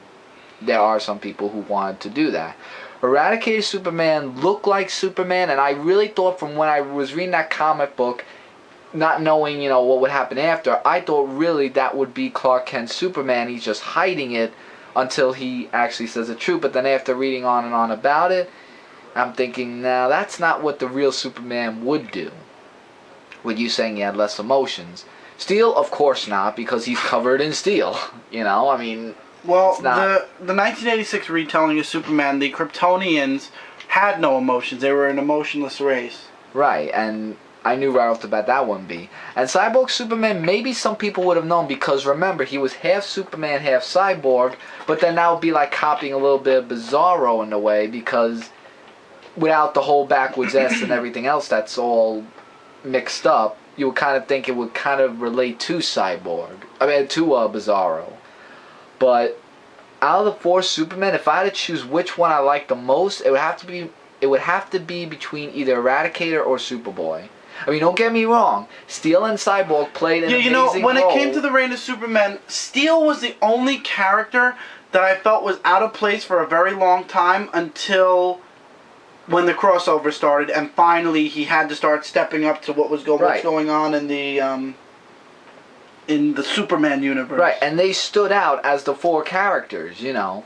there are some people who wanted to do that. Eradicated Superman looked like Superman, and I really thought from when I was reading that comic book, not knowing, you know, what would happen after, I thought really that would be Clark Kent's Superman. He's just hiding it until he actually says the truth. But then after reading on and on about it, I'm thinking, now that's not what the real Superman would do. With you saying he had less emotions. Steel, of course not, because he's covered in steel. You know, I mean... Well, the 1986 retelling of Superman, the Kryptonians had no emotions. They were an emotionless race. Right, and I knew right off the bat that wouldn't be. And Cyborg Superman, maybe some people would have known, because remember, he was half Superman, half Cyborg, but then that would be like copying a little bit of Bizarro in a way, because without the whole backwards S and everything else that's all mixed up, you would kind of think it would kind of relate to Cyborg. I mean, to Bizarro. But out of the 4 Supermen, if I had to choose which one I like the most, it would have to be between either Eradicator or Superboy. I mean, don't get me wrong, Steel and Cyborg played an amazing role. You know, when it came to the reign of Superman, Steel was the only character that I felt was out of place for a very long time until when the crossover started, and finally he had to start stepping up to what was going on in the Superman universe. Right, and they stood out as the 4 characters, you know.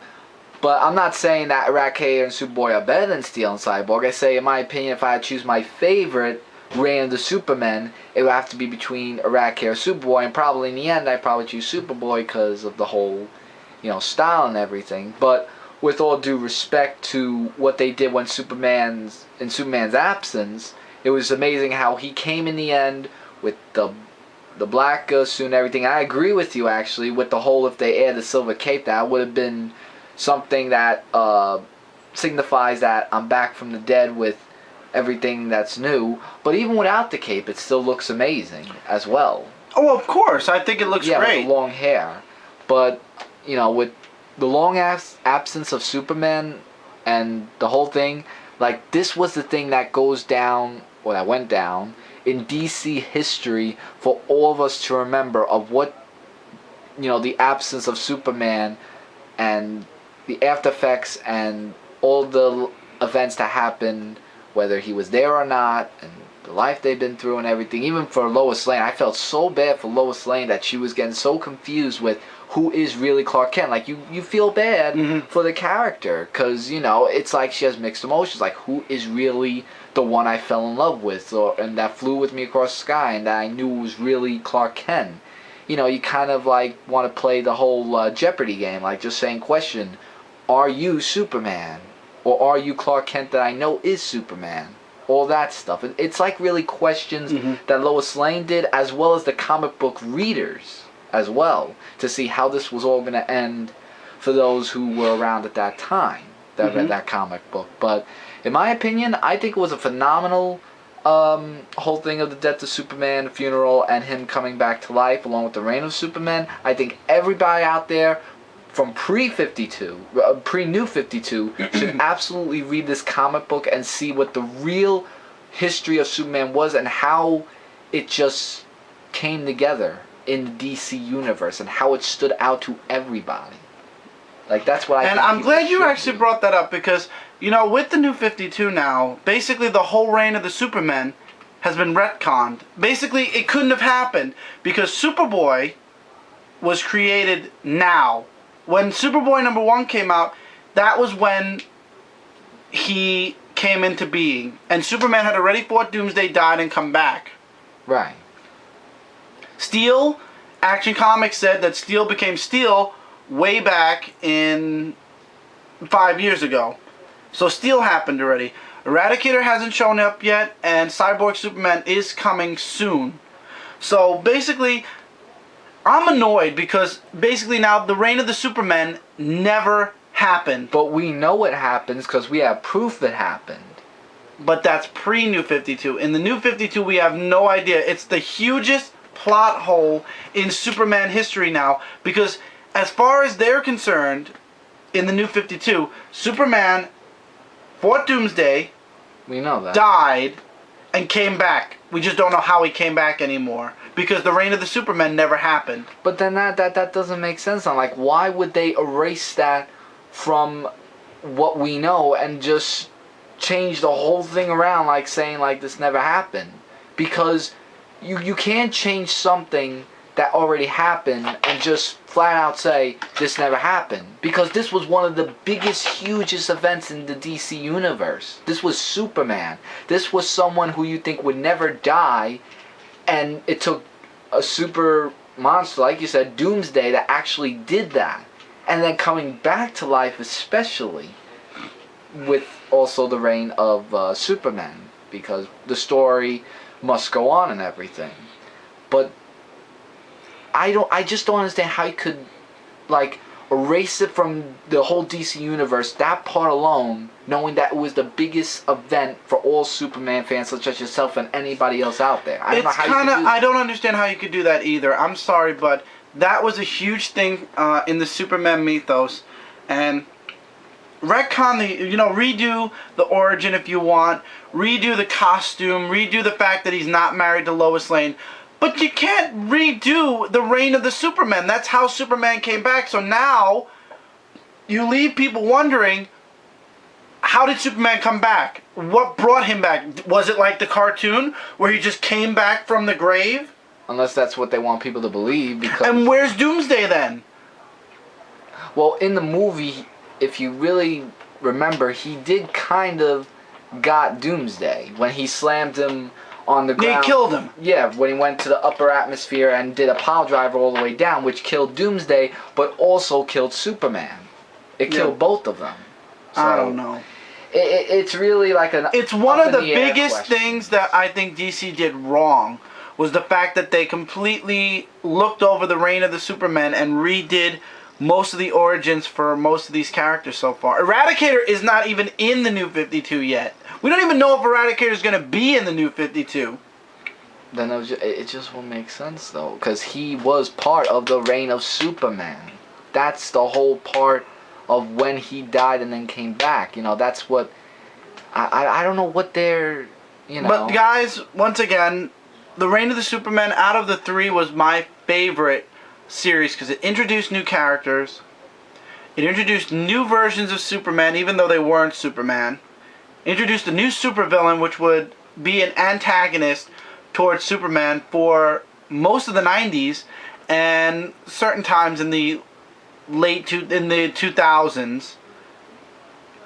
But I'm not saying that Eradicator and Superboy are better than Steel and Cyborg. I say, in my opinion, if I had to choose my favorite reign of the Supermen, it would have to be between Eradicator or Superboy, and probably in the end I'd probably choose Superboy because of the whole, style and everything. But with all due respect to what they did when Superman's absence, it was amazing how he came in the end with the black suit and everything. I agree with you actually with the whole, if they add the silver cape, that would have been something that signifies that I'm back from the dead with everything that's new. But even without the cape, it still looks amazing as well. Oh, of course. I think it looks great. Yeah, with the long hair. But, with the long absence of Superman and the whole thing, like, this was the thing that goes down, or that went down, in DC history for all of us to remember of what, the absence of Superman and the after effects and all the events that happened, whether he was there or not, and the life they've been through and everything. Even for Lois Lane, I felt so bad for Lois Lane that she was getting so confused with who is really Clark Kent. Like, you feel bad for the character, because, it's like she has mixed emotions. Like, who is really the one I fell in love with, and that flew with me across the sky, and that I knew was really Clark Kent? You kind of, like, want to play the whole Jeopardy game, like, just saying, question, are you Superman? Or are you Clark Kent that I know is Superman? All that stuff. It's like really questions that Lois Lane did, as well as the comic book readers as well, to see how this was all going to end for those who were around at that time that read that comic book. But in my opinion, I think it was a phenomenal whole thing of the death of Superman, funeral, and him coming back to life, along with the reign of Superman. I think everybody out there from pre-52, pre-New 52, should absolutely read this comic book and see what the real history of Superman was and how it just came together in the DC universe and how it stood out to everybody. Like, that's what I think. And I'm glad you actually brought that up, because, with the New 52 now, basically the whole reign of the Supermen has been retconned. Basically, it couldn't have happened because Superboy was created now. When Superboy #1 came out, that was when he came into being. And Superman had already fought Doomsday, died, and come back. Right. Steel, Action Comics said that Steel became Steel way back in 5 years ago. So Steel happened already. Eradicator hasn't shown up yet, and Cyborg Superman is coming soon. So basically, I'm annoyed because basically now the reign of the Supermen never happened. But we know it happens because we have proof it happened. But that's pre-New 52. In the New 52, we have no idea. It's the hugest plot hole in Superman history now, because as far as they're concerned, in the New 52, Superman fought Doomsday, we know that, died, and came back. We just don't know how he came back anymore, because the reign of the Supermen never happened. But then that doesn't make sense. I'm like, why would they erase that from what we know and just change the whole thing around, like saying like this never happened? Because you can't change something that already happened and just flat out say this never happened, because this was one of the biggest, hugest events in the DC universe. This was Superman. This was someone who you think would never die, and it took a super monster, like you said, Doomsday, that actually did that. And then coming back to life, especially with also the reign of Superman, because the story must go on and everything. But I just don't understand how you could, like, erase it from the whole DC universe, that part alone, knowing that it was the biggest event for all Superman fans such as yourself and anybody else out there. I don't know how you could do that. I don't understand how you could do that either. I'm sorry, but that was a huge thing in the Superman mythos. And retcon redo the origin if you want, redo the costume, redo the fact that he's not married to Lois Lane. But you can't redo the reign of the Superman. That's how Superman came back. So now you leave people wondering, how did Superman come back? What brought him back? Was it like the cartoon where he just came back from the grave? Unless that's what they want people to believe. Because and where's Doomsday then? Well, in the movie, if you really remember, he did kind of got Doomsday when he slammed him on the ground. They killed him. Yeah, when he went to the upper atmosphere and did a pile driver all the way down, which killed Doomsday, but also killed Superman. It killed both of them. So I don't know. It's really like an. It's one of the biggest things that I think DC did wrong was the fact that they completely looked over the reign of the Supermen and redid most of the origins for most of these characters so far. Eradicator is not even in the New 52 yet. We don't even know if Eradicator is going to be in the New 52. Then it just won't make sense, though, because he was part of the reign of Superman. That's the whole part of when he died and then came back. You know, that's what... I don't know what they're... You know. But, guys, once again, the reign of the Superman out of the three was my favorite series because it introduced new characters. It introduced new versions of Superman, even though they weren't Superman. Introduced a new supervillain, which would be an antagonist towards Superman for most of the 90s and certain times in the in the 2000s.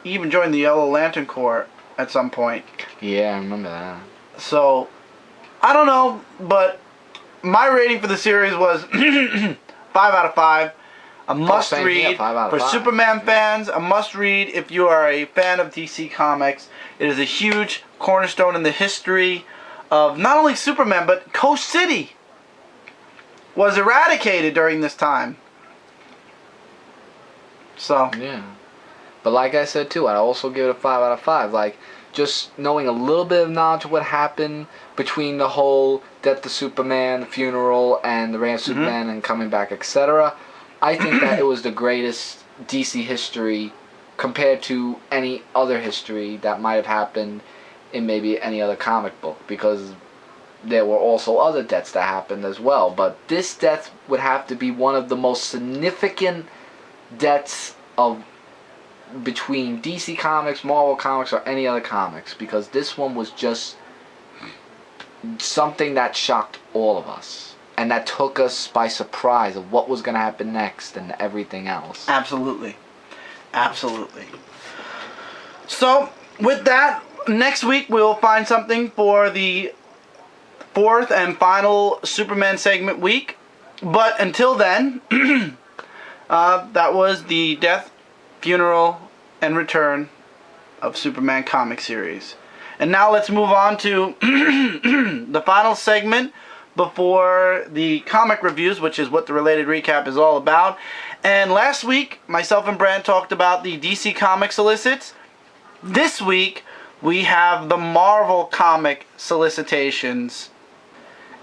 He even joined the Yellow Lantern Corps at some point. Yeah, I remember that. So, I don't know, but my rating for the series was 5 out of 5. A must read for Superman fans. A must read if you are a fan of DC Comics. It is a huge cornerstone in the history of not only Superman, but Coast City was eradicated during this time. So. Yeah. But like I said too, I'd also give it a 5 out of 5. Like, just knowing a little bit of knowledge of what happened between the whole death of Superman, the funeral, and the reign of Superman and coming back, etc. I think that it was the greatest DC history compared to any other history that might have happened in maybe any other comic book, because there were also other deaths that happened as well. But this death would have to be one of the most significant deaths of between DC Comics, Marvel Comics, or any other comics, because this one was just something that shocked all of us and that took us by surprise of what was going to happen next and everything else. Absolutely. Absolutely. So, with that, next week we'll find something for the 4th and final Superman segment week. But until then, that was the death, funeral, and return of Superman comic series. And now let's move on to the final segment before the comic reviews, which is what the Related Recap is all about. And last week, myself and Brant talked about the DC Comics solicits. This week, we have the Marvel comic solicitations.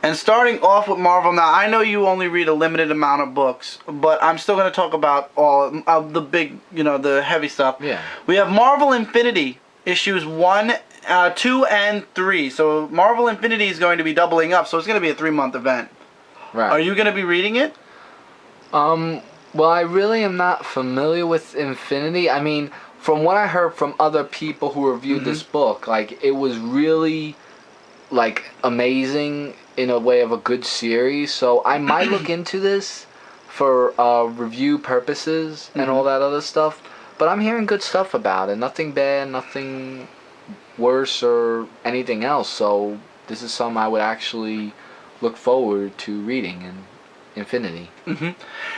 And starting off with Marvel, now I know you only read a limited amount of books, but I'm still going to talk about all of the big, the heavy stuff. Yeah. We have Marvel Infinity, issues 1, 2, and 3. So Marvel Infinity is going to be doubling up, so it's going to be a 3-month event. Right. Are you going to be reading it? Well, I really am not familiar with Infinity. I mean, from what I heard from other people who reviewed this book, like, it was really, like, amazing in a way of a good series. So I might look into this for review purposes and all that other stuff. But I'm hearing good stuff about it. Nothing bad, nothing worse or anything else. So this is something I would actually look forward to reading in Infinity. And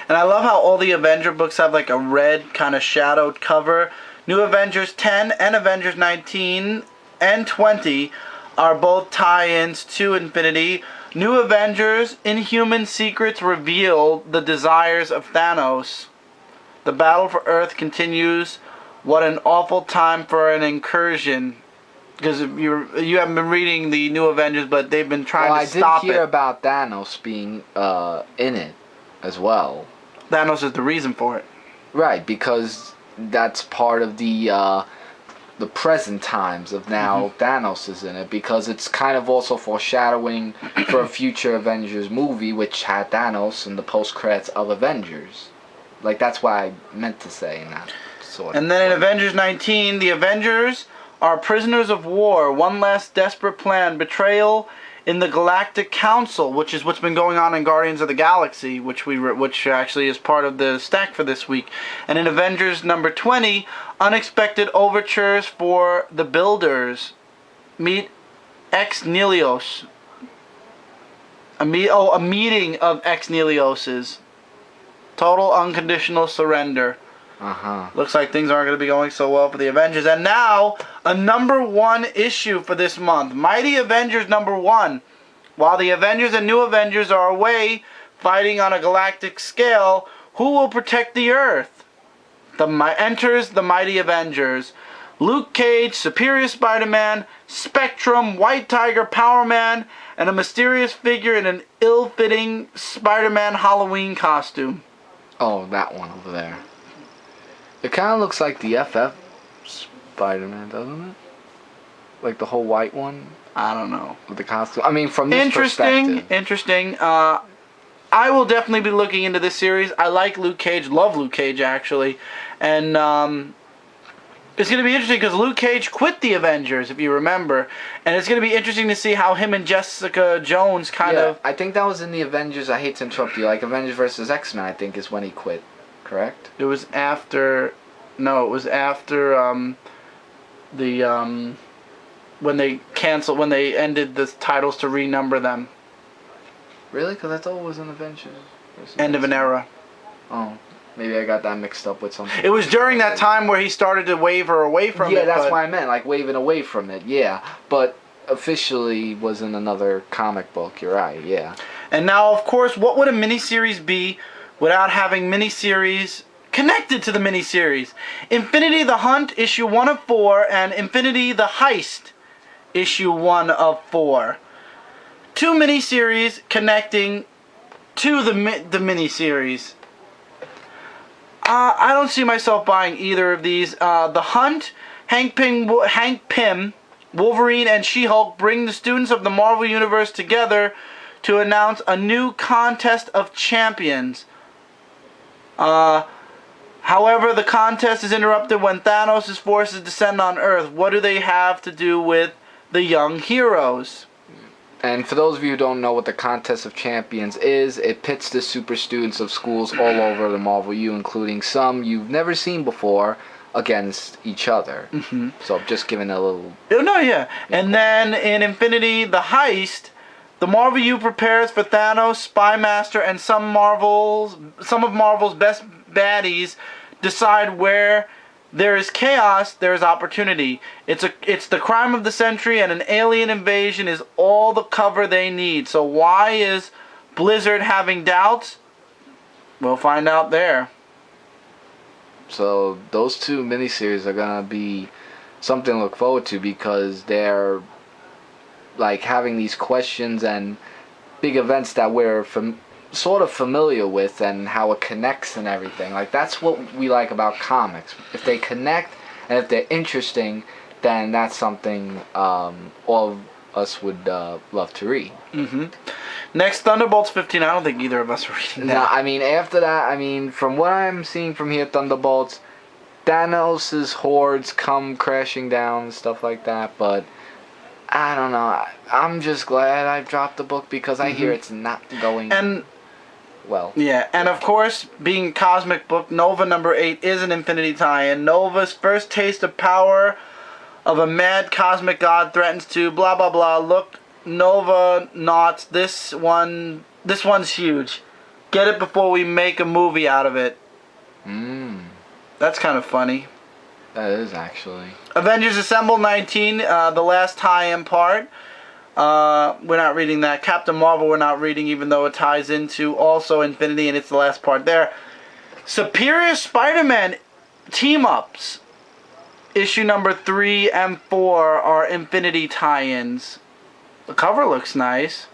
I love how all the Avenger books have like a red kind of shadowed cover. New Avengers 10 and Avengers 19 and 20 are both tie-ins to Infinity. New Avengers, Inhuman Secrets reveal the desires of Thanos. The battle for Earth continues. What an awful time for an incursion. Because you haven't been reading the New Avengers, but they've been trying to stop it. I did hear about Thanos being in it as well. Thanos is the reason for it. Right, because that's part of the present times of now Thanos is in it, because it's kind of also foreshadowing for a future Avengers movie which had Thanos in the post-credits of Avengers. Like, that's what I meant to say in that sort of And then in Avengers 19, the Avengers are prisoners of war. One last desperate plan. Betrayal in the Galactic Council, which is what's been going on in Guardians of the Galaxy, which actually is part of the stack for this week. And in Avengers number 20, unexpected overtures for the Builders. Meet ex nihilios. A meeting of ex nihilioses. Total unconditional surrender. Looks like things aren't going to be going so well for the Avengers. And now, a #1 issue for this month. Mighty Avengers #1. While the Avengers and New Avengers are away fighting on a galactic scale, who will protect the Earth? Enters the Mighty Avengers. Luke Cage, Superior Spider-Man, Spectrum, White Tiger, Power Man, and a mysterious figure in an ill-fitting Spider-Man Halloween costume. Oh, that one over there. It kind of looks like the FF Spider-Man, doesn't it? Like the whole white one? I don't know. With the costume. I mean, from this perspective. Interesting. I will definitely be looking into this series. I like Luke Cage. Love Luke Cage, actually. And it's going to be interesting because Luke Cage quit the Avengers, if you remember. And it's going to be interesting to see how him and Jessica Jones kind of... I think that was in the Avengers. I hate to interrupt you. Like Avengers vs. X-Men, I think, is when he quit. Correct? It was after... No, it was after when they canceled, when they ended the titles to renumber them. Really? Because I thought it was an Avengers. End of an era. Oh, maybe I got that mixed up with something. It was during that time where he started to waver away from it. Yeah, that's why I meant, like waving away from it. Yeah, but officially was in another comic book. You're right. Yeah. And now, of course, what would a miniseries be without having miniseries connected to the miniseries? Infinity the Hunt, issue 1 of 4, and Infinity the Heist, issue 1 of 4. 2 miniseries connecting to the miniseries. I don't see myself buying either of these. The Hunt, Hank Pym, Wolverine, and She-Hulk bring the students of the Marvel Universe together to announce a new contest of champions. However, the contest is interrupted when Thanos' forces descend on Earth. What do they have to do with the young heroes? And for those of you who don't know what the Contest of Champions is, it pits the super students of schools all over the Marvel U, including some you've never seen before, against each other. So I'm just giving a little... No, yeah. And then in Infinity the Heist, the Marvel U prepares for Thanos, Spy Master, and some of Marvel's best baddies decide where there is chaos, there is opportunity. It's the crime of the century, and an alien invasion is all the cover they need. So why is Blizzard having doubts? We'll find out there. So those 2 miniseries are gonna be something to look forward to, because they're like having these questions and big events that we're sort of familiar with, and how it connects and everything. Like, that's what we like about comics. If they connect and if they're interesting, then that's something all of us would love to read. Next, Thunderbolts 15. I don't think either of us are reading that. No, I mean, after that, I mean, from what I'm seeing from here, Thunderbolts, Thanos' hordes come crashing down and stuff like that, but I don't know. I'm just glad I dropped the book, because I hear it's not going well. Yeah, and of course, being cosmic book, Nova #8 is an Infinity tie-in. Nova's first taste of power of a mad cosmic god threatens to blah blah blah. Look, Nova Nauts, this one's huge. Get it before we make a movie out of it. That's kind of funny. That is, actually. Avengers Assemble 19, the last tie-in part. We're not reading that. Captain Marvel we're not reading, even though it ties into also Infinity, and it's the last part there. Superior Spider-Man team-ups, issue number 3 and 4 are Infinity tie-ins. The cover looks nice.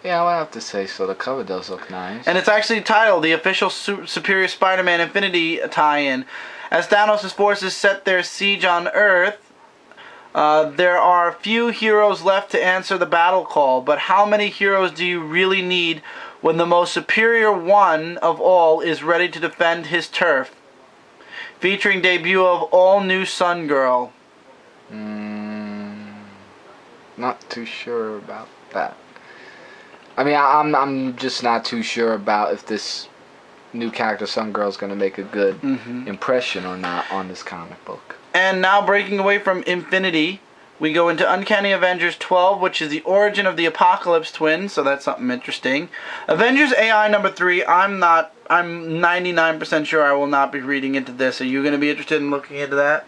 Yeah, I would have to say so. The cover does look nice. And it's actually titled the official Superior Spider-Man Infinity tie-in. As Thanos' forces set their siege on Earth, there are few heroes left to answer the battle call, but how many heroes do you really need when the most superior one of all is ready to defend his turf? Featuring debut of all-new Sun Girl. Not too sure about that. I mean, I'm just not too sure about if this new character Sun Girl is going to make a good impression or not on this comic book. And now breaking away from Infinity, We go into Uncanny Avengers 12, which is the origin of the Apocalypse twins, so that's something interesting. Avengers AI number 3, I'm 99% sure I will not be reading into this. Are you going to be interested in looking into that?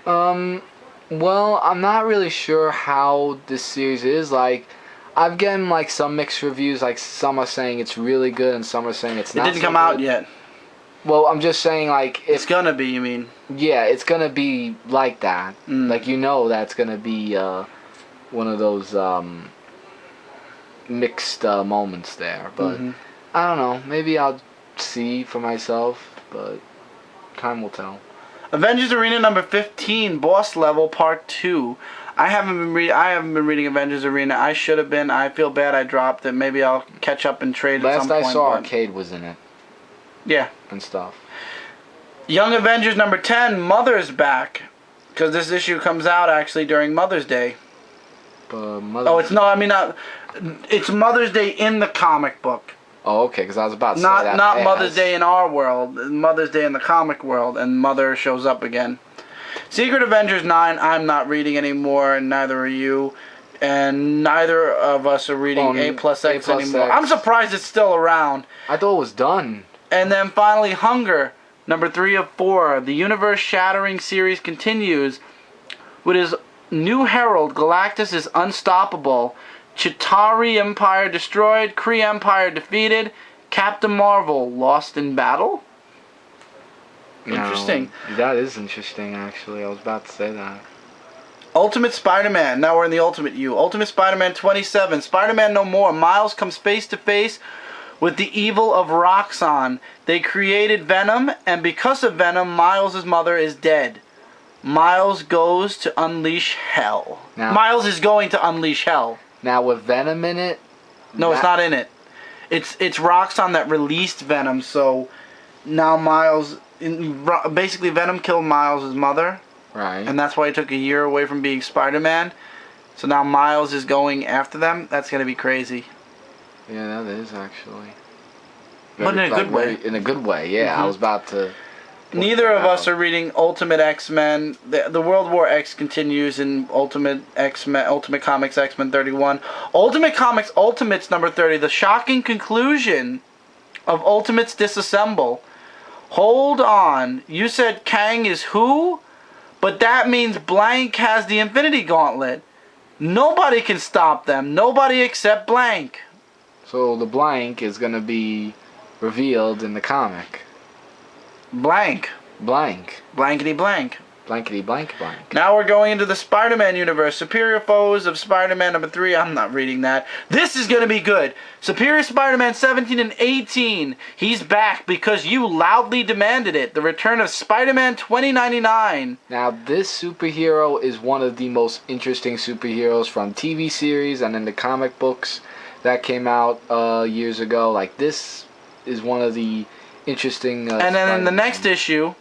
Well, I'm not really sure how this series is. Like, I've gotten like some mixed reviews. Like, some are saying it's really good and some are saying it's not. It didn't come out yet. Well, I'm just saying, like, it's gonna be, you mean? Yeah, it's gonna be like that. Like, you know, that's gonna be one of those mixed moments there. But I don't know. Maybe I'll see for myself. But time will tell. Avengers Arena number 15, Boss Level Part 2. I haven't been reading Avengers Arena. I should have been. I feel bad I dropped it. Maybe I'll catch up and trade at some point. Last I saw, Arcade was in it. Yeah. And stuff. Young Avengers number 10, Mother's Back. Because this issue comes out actually during Mother's Day. It's Mother's Day in the comic book. Oh, okay, because I was about to say that. Not Mother's Day in our world. Mother's Day in the comic world, and Mother shows up again. Secret Avengers 9, I'm not reading anymore, and neither are you. And neither of us are reading A+X anymore. I'm surprised it's still around. I thought it was done. And then finally, Hunger, number 3 of 4. The universe-shattering series continues with his new herald. Galactus is unstoppable. Chitauri Empire destroyed. Kree Empire defeated. Captain Marvel lost in battle? Interesting. That is interesting, actually. I was about to say that. Ultimate Spider-Man. Now we're in the Ultimate U. Ultimate Spider-Man 27. Spider-Man No More. Miles comes face to face with the evil of Roxxon. They created Venom, and because of Venom, Miles' mother is dead. Miles goes to unleash hell. Miles is going to unleash hell. Now with Venom in it? No, it's not in it. It's Roxxon that released Venom, so now Miles... Basically, Venom killed Miles' mother. Right. And that's why he took a year away from being Spider-Man. So now Miles is going after them. That's going to be crazy. Yeah, that is actually. But in a good way. In a good way, yeah. I was about to... Neither of us are reading Ultimate X-Men. The World War X continues in Ultimate Comics X-Men 31. Ultimate Comics Ultimates number 30. The shocking conclusion of Ultimates Disassemble. Hold on. You said Kang is who? But that means Blank has the Infinity Gauntlet. Nobody can stop them. Nobody except Blank. So the Blank is going to be revealed in the comic. Blank. Blankety blank. Blankety blank blank. Now we're going into the Spider-Man universe. Superior Foes of Spider-Man number 3. I'm not reading that. This is going to be good. Superior Spider-Man 17 and 18. He's back because you loudly demanded it. The return of Spider-Man 2099. Now this superhero is one of the most interesting superheroes from TV series and in the comic books that came out years ago. Like, this is one of the interesting... and then in the next issue...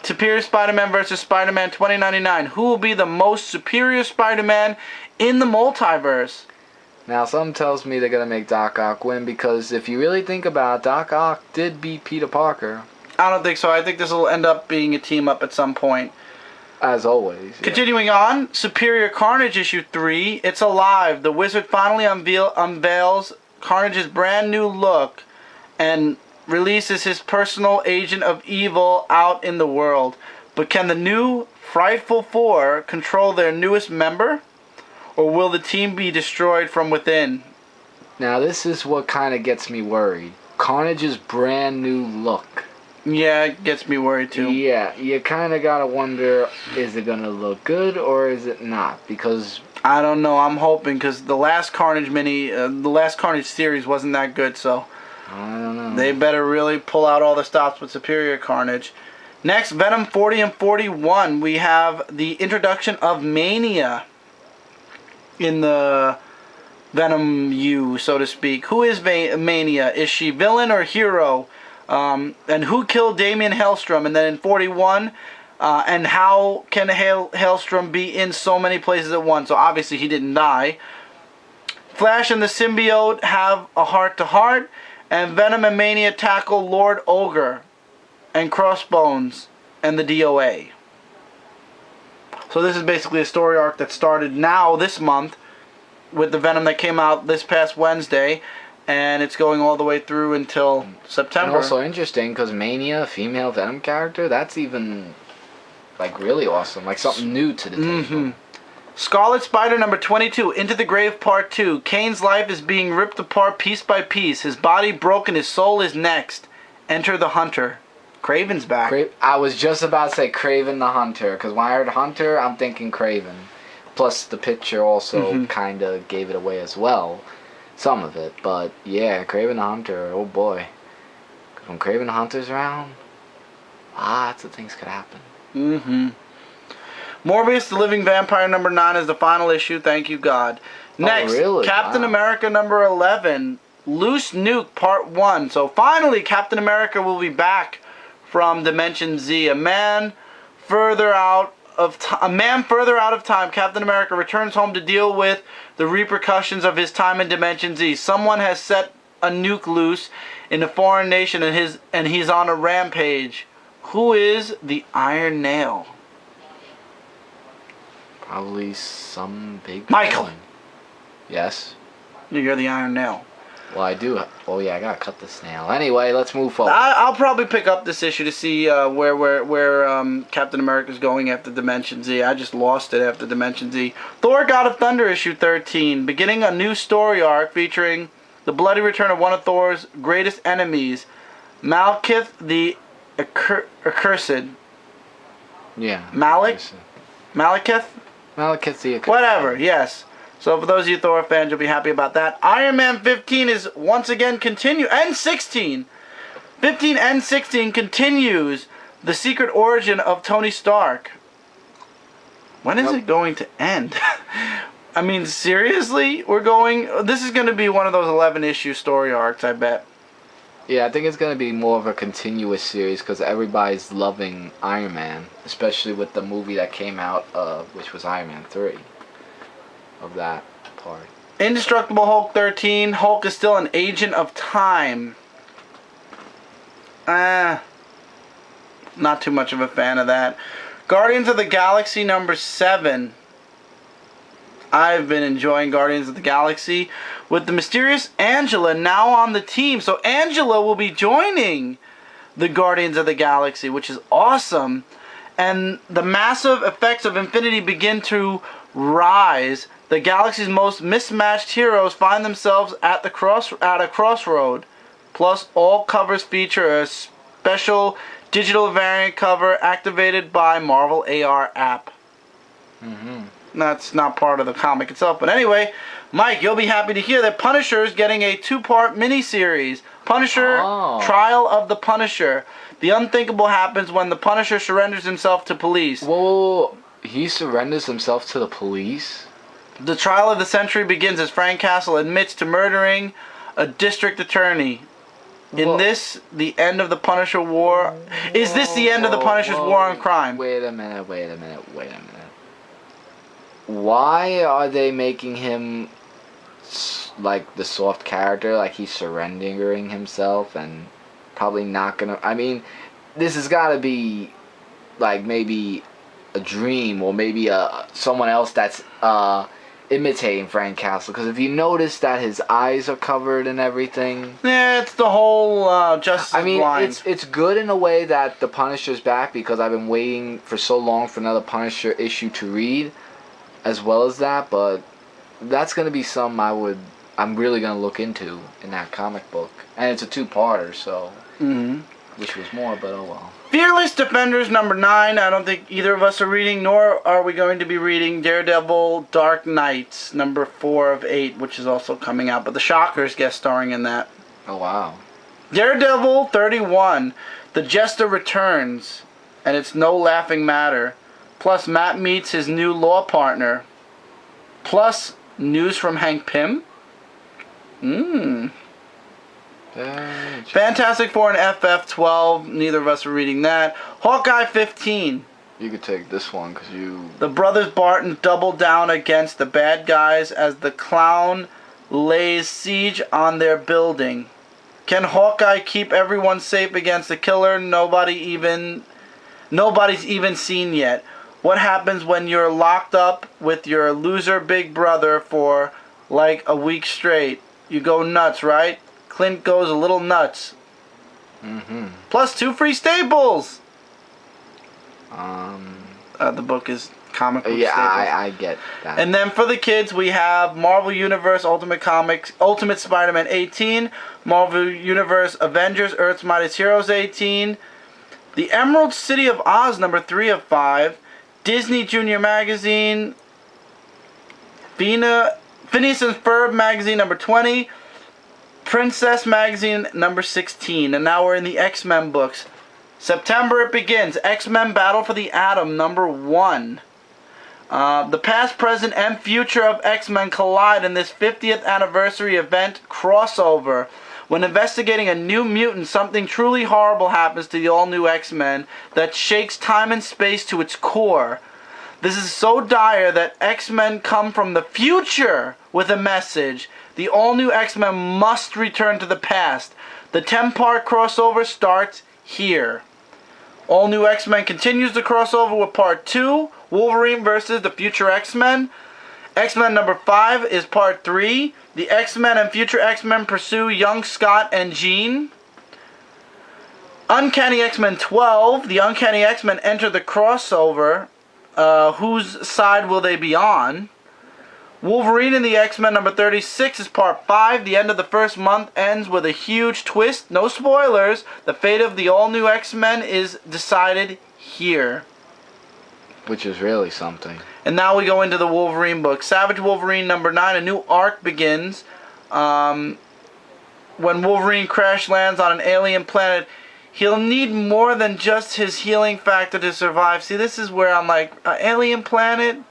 Superior Spider-Man versus Spider-Man 2099. Who will be the most superior Spider-Man in the multiverse? Now, something tells me they're going to make Doc Ock win, because if you really think about it, Doc Ock did beat Peter Parker. I don't think so. I think this will end up being a team-up at some point. As always. Yeah. Continuing on, Superior Carnage issue 3. It's alive. The Wizard finally unveils Carnage's brand new look and releases his personal agent of evil out in the world. But can the new Frightful Four control their newest member? Or will the team be destroyed from within? Now this is what kind of gets me worried. Carnage's brand new look. Yeah, it gets me worried too. Yeah, you kind of gotta wonder, is it gonna look good or is it not? Because... I don't know, I'm hoping, because the last Carnage the last Carnage series wasn't that good, so... I don't know. They better really pull out all the stops with Superior Carnage. Next, Venom 40 and 41. We have the introduction of Mania in the Venom U, so to speak. Who is Mania? Is she villain or hero? And who killed Damian Hellstrom? And then in 41, and how can Hellstrom be in so many places at once? So obviously he didn't die. Flash and the symbiote have a heart-to-heart. And Venom and Mania tackle Lord Ogre and Crossbones and the DOA. So this is basically a story arc that started now this month with the Venom that came out this past Wednesday, and it's going all the way through until September. And also interesting because Mania, female Venom character, that's even like really awesome, like something new to the table. Scarlet Spider number 22, Into the Grave Part 2. Kane's life is being ripped apart piece by piece. His body broken, his soul is next. Enter the Hunter. Kraven's back. I was just about to say Kraven the Hunter, because when I heard Hunter, I'm thinking Kraven. Plus the picture also kind of gave it away as well. Some of it, but yeah, Kraven the Hunter, oh boy. When Kraven the Hunter's around, lots of things could happen. Morbius the Living Vampire number 9 is the final issue. Thank you, God. Next, really? Captain America number 11, Loose Nuke Part 1. So finally, Captain America will be back from Dimension Z. A man further out of time, Captain America returns home to deal with the repercussions of his time in Dimension Z. Someone has set a nuke loose in a foreign nation, and he's on a rampage. Who is the Iron Nail? Probably some big Michael. villain. Yes. You're the Iron Nail. Well, I do. Oh yeah, I gotta cut this nail. Anyway, let's move forward. I'll probably pick up this issue to see where Captain America's going after Dimension Z. I just lost it after Dimension Z. Thor: God of Thunder issue 13, beginning a new story arc featuring the bloody return of one of Thor's greatest enemies, Malekith the Accursed. Yeah. Malekith. Malekith the Accursed. Whatever. Yes. So for those of you Thor fans, you'll be happy about that. Iron Man 15 is once again and 16. 15 and 16 continues the secret origin of Tony Stark. When is it going to end? I mean, seriously? This is going to be one of those 11-issue story arcs, I bet. Yeah, I think it's going to be more of a continuous series because everybody's loving Iron Man, especially with the movie that came out, which was Iron Man 3. Of that part. Indestructible Hulk 13. Hulk is still an agent of time. Not too much of a fan of that. Guardians of the Galaxy number 7. I've been enjoying Guardians of the Galaxy with the mysterious Angela now on the team. So Angela will be joining the Guardians of the Galaxy, which is awesome. And the massive effects of Infinity begin to rise. The galaxy's most mismatched heroes find themselves at a crossroad. Plus, all covers feature a special digital variant cover activated by Marvel AR app. That's not part of the comic itself, but anyway, Mike, you'll be happy to hear that Punisher is getting a 2-part miniseries. Punisher, Trial of the Punisher. The unthinkable happens when the Punisher surrenders himself to police. Whoa. He surrenders himself to the police? The trial of the century begins as Frank Castle admits to murdering a district attorney. In this, the end of the Punisher war... Is this the end of the Punisher's war on crime? Wait a minute. Why are they making him like the soft character? Like he's surrendering himself and probably not gonna... I mean, this has gotta be like maybe a dream or maybe someone else that's imitating Frank Castle, because if you notice that his eyes are covered and everything, yeah, it's the whole Justice Blind. it's good in a way that the Punisher's back, because I've been waiting for so long for another Punisher issue to read, as well as that. But that's gonna be something I'm really gonna look into in that comic book, and it's a 2-parter, so wish was more, but oh well. Fearless Defenders number 9. I don't think either of us are reading, nor are we going to be reading Daredevil Dark Knights number 4 of 8, which is also coming out, but the Shockers guest starring in that. Oh wow. Daredevil 31. The Jester returns, and it's no laughing matter. Plus Matt meets his new law partner. Plus news from Hank Pym. Fantastic Four and FF12. Neither of us are reading that. Hawkeye 15. You could take this one because you... The brothers Barton double down against the bad guys as the Clown lays siege on their building. Can Hawkeye keep everyone safe against the killer nobody's even seen yet? what happens when you're locked up with your loser big brother for like a week straight. You go nuts, right? Clint goes a little nuts. Mm-hmm. Plus 2 free staples. The book is comic book yeah, staples. I get that. And then for the kids, we have Marvel Universe Ultimate Comics, Ultimate Spider-Man 18, Marvel Universe Avengers Earth's Mightiest Heroes 18, The Emerald City of Oz number 3 of 5, Disney Junior Magazine, Phineas and Ferb Magazine number 20, Princess Magazine number 16. And now we're in the X-Men books. September it begins. X-Men Battle for the Atom number 1. The past, present, and future of X-Men collide in this 50th anniversary event crossover. When investigating a new mutant, something truly horrible happens to the all-new X-Men that shakes time and space to its core. This is so dire that X-Men come from the future with a message. The all-new X-Men must return to the past. The 10-part crossover starts here. All New X-Men continues the crossover with Part 2, Wolverine versus the Future X-Men. X-Men number 5 is Part 3. The X-Men and Future X-Men pursue young Scott and Jean. Uncanny X-Men 12. The Uncanny X-Men enter the crossover. Whose side will they be on? Wolverine and the X-Men number 36 is Part 5. The end of the first month ends with a huge twist. No spoilers. The fate of the all-new X-Men is decided here. Which is really something. And now we go into the Wolverine book. Savage Wolverine number 9. A new arc begins. When Wolverine crash lands on an alien planet, he'll need more than just his healing factor to survive. See, this is where I'm like, alien planet?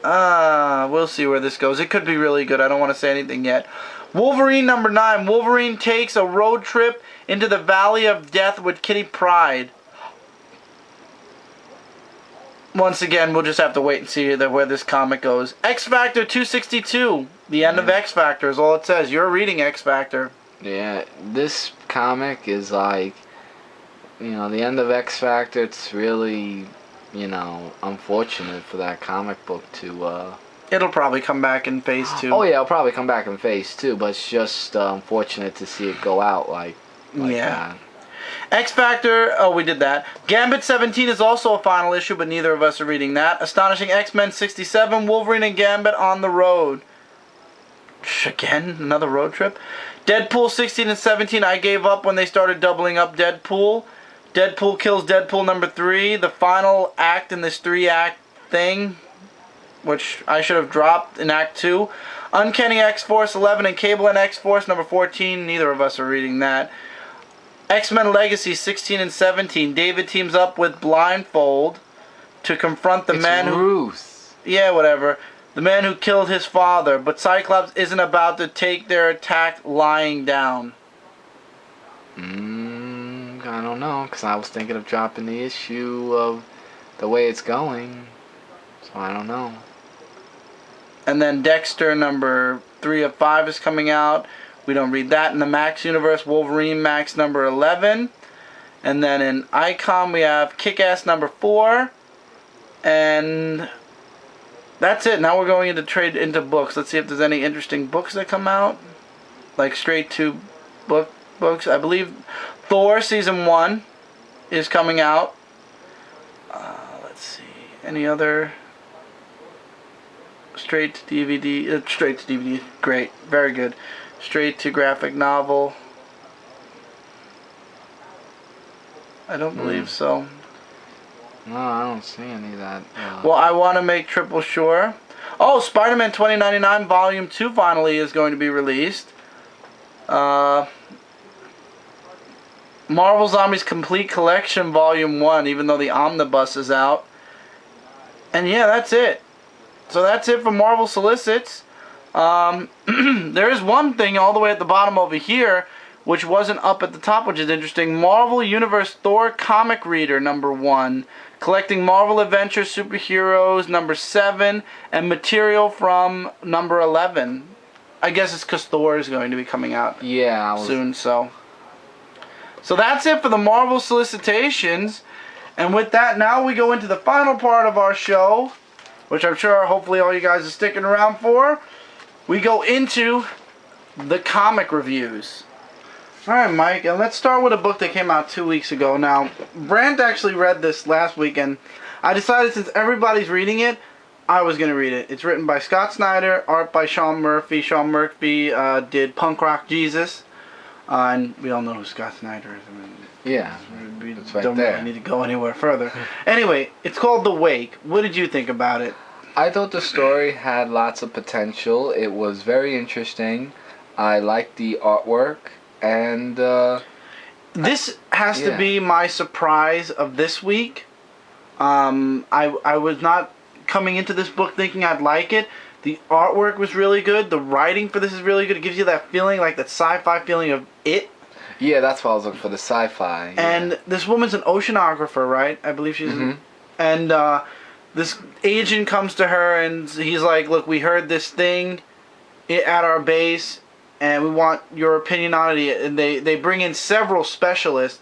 We'll see where this goes. It could be really good. I don't want to say anything yet. Wolverine number 9. Wolverine takes a road trip into the Valley of Death with Kitty Pryde. Once again, we'll just have to wait and see where this comic goes. X Factor 262. The end of X Factor is all it says. You're reading X Factor. Yeah, this comic is like, the end of X Factor. It's really, unfortunate for that comic book to... It'll probably come back in Phase 2. Oh yeah, it'll probably come back in Phase 2, but it's just unfortunate to see it go out like that. X Factor, we did that. Gambit 17 is also a final issue, but neither of us are reading that. Astonishing X-Men 67, Wolverine and Gambit on the road. Again, another road trip. Deadpool 16 and 17, I gave up when they started doubling up Deadpool. Deadpool kills Deadpool number 3, the final act in this 3-act thing, which I should have dropped in Act 2. Uncanny X-Force 11 and Cable and X-Force number 14, neither of us are reading that. X-Men Legacy 16 and 17, David teams up with Blindfold to confront the man who... Ruth. Yeah, whatever. The man who killed his father, but Cyclops isn't about to take their attack lying down. I don't know, because I was thinking of dropping the issue of the way it's going. So I don't know. And then Dexter number 3 of 5 is coming out. We don't read that. In the Max universe, Wolverine Max number 11. And then in Icon we have Kick-Ass number 4. And that's it. Now we're going into books. Let's see if there's any interesting books that come out. Like straight to books. I believe Thor Season 1 is coming out. Let's see. Any other... Straight to DVD. Straight to DVD. Great. Very good. Straight to graphic novel. I don't believe so. No, I don't see any of that. Well, I want to make triple sure. Oh, Spider-Man 2099 Volume 2 finally is going to be released. Marvel Zombies Complete Collection Volume 1, even though the Omnibus is out. And yeah, that's it. So that's it for Marvel Solicits. There is one thing all the way at the bottom over here, which wasn't up at the top, which is interesting. Marvel Universe Thor Comic Reader number 1. Collecting Marvel Adventures Superheroes number 7. And material from number 11. I guess it's because Thor is going to be coming out soon, so that's it for the Marvel Solicitations. And with that, now we go into the final part of our show, which I'm sure hopefully all you guys are sticking around for. We go into the comic reviews. Alright, Mike, and let's start with a book that came out 2 weeks ago. Now, Brant actually read this last week, and I decided since everybody's reading it, I was going to read it. It's written by Scott Snyder, art by Sean Murphy. Sean Murphy did Punk Rock Jesus, and we all know who Scott Snyder is. I mean, yeah, we it's right don't there. really need to go anywhere further. Anyway, it's called The Wake. What did you think about it? I thought the story had lots of potential. It was very interesting. I liked the artwork, and this has to be my surprise of this week. I was not coming into this book thinking I'd like it. The artwork was really good. The writing for this is really good. It gives you that feeling, like that sci-fi feeling of It. Yeah, that's why I was looking for, the sci-fi. And this woman's an oceanographer, right? I believe she's... And this agent comes to her and he's like, look, we heard this thing at our base and we want your opinion on it. And they bring in several specialists.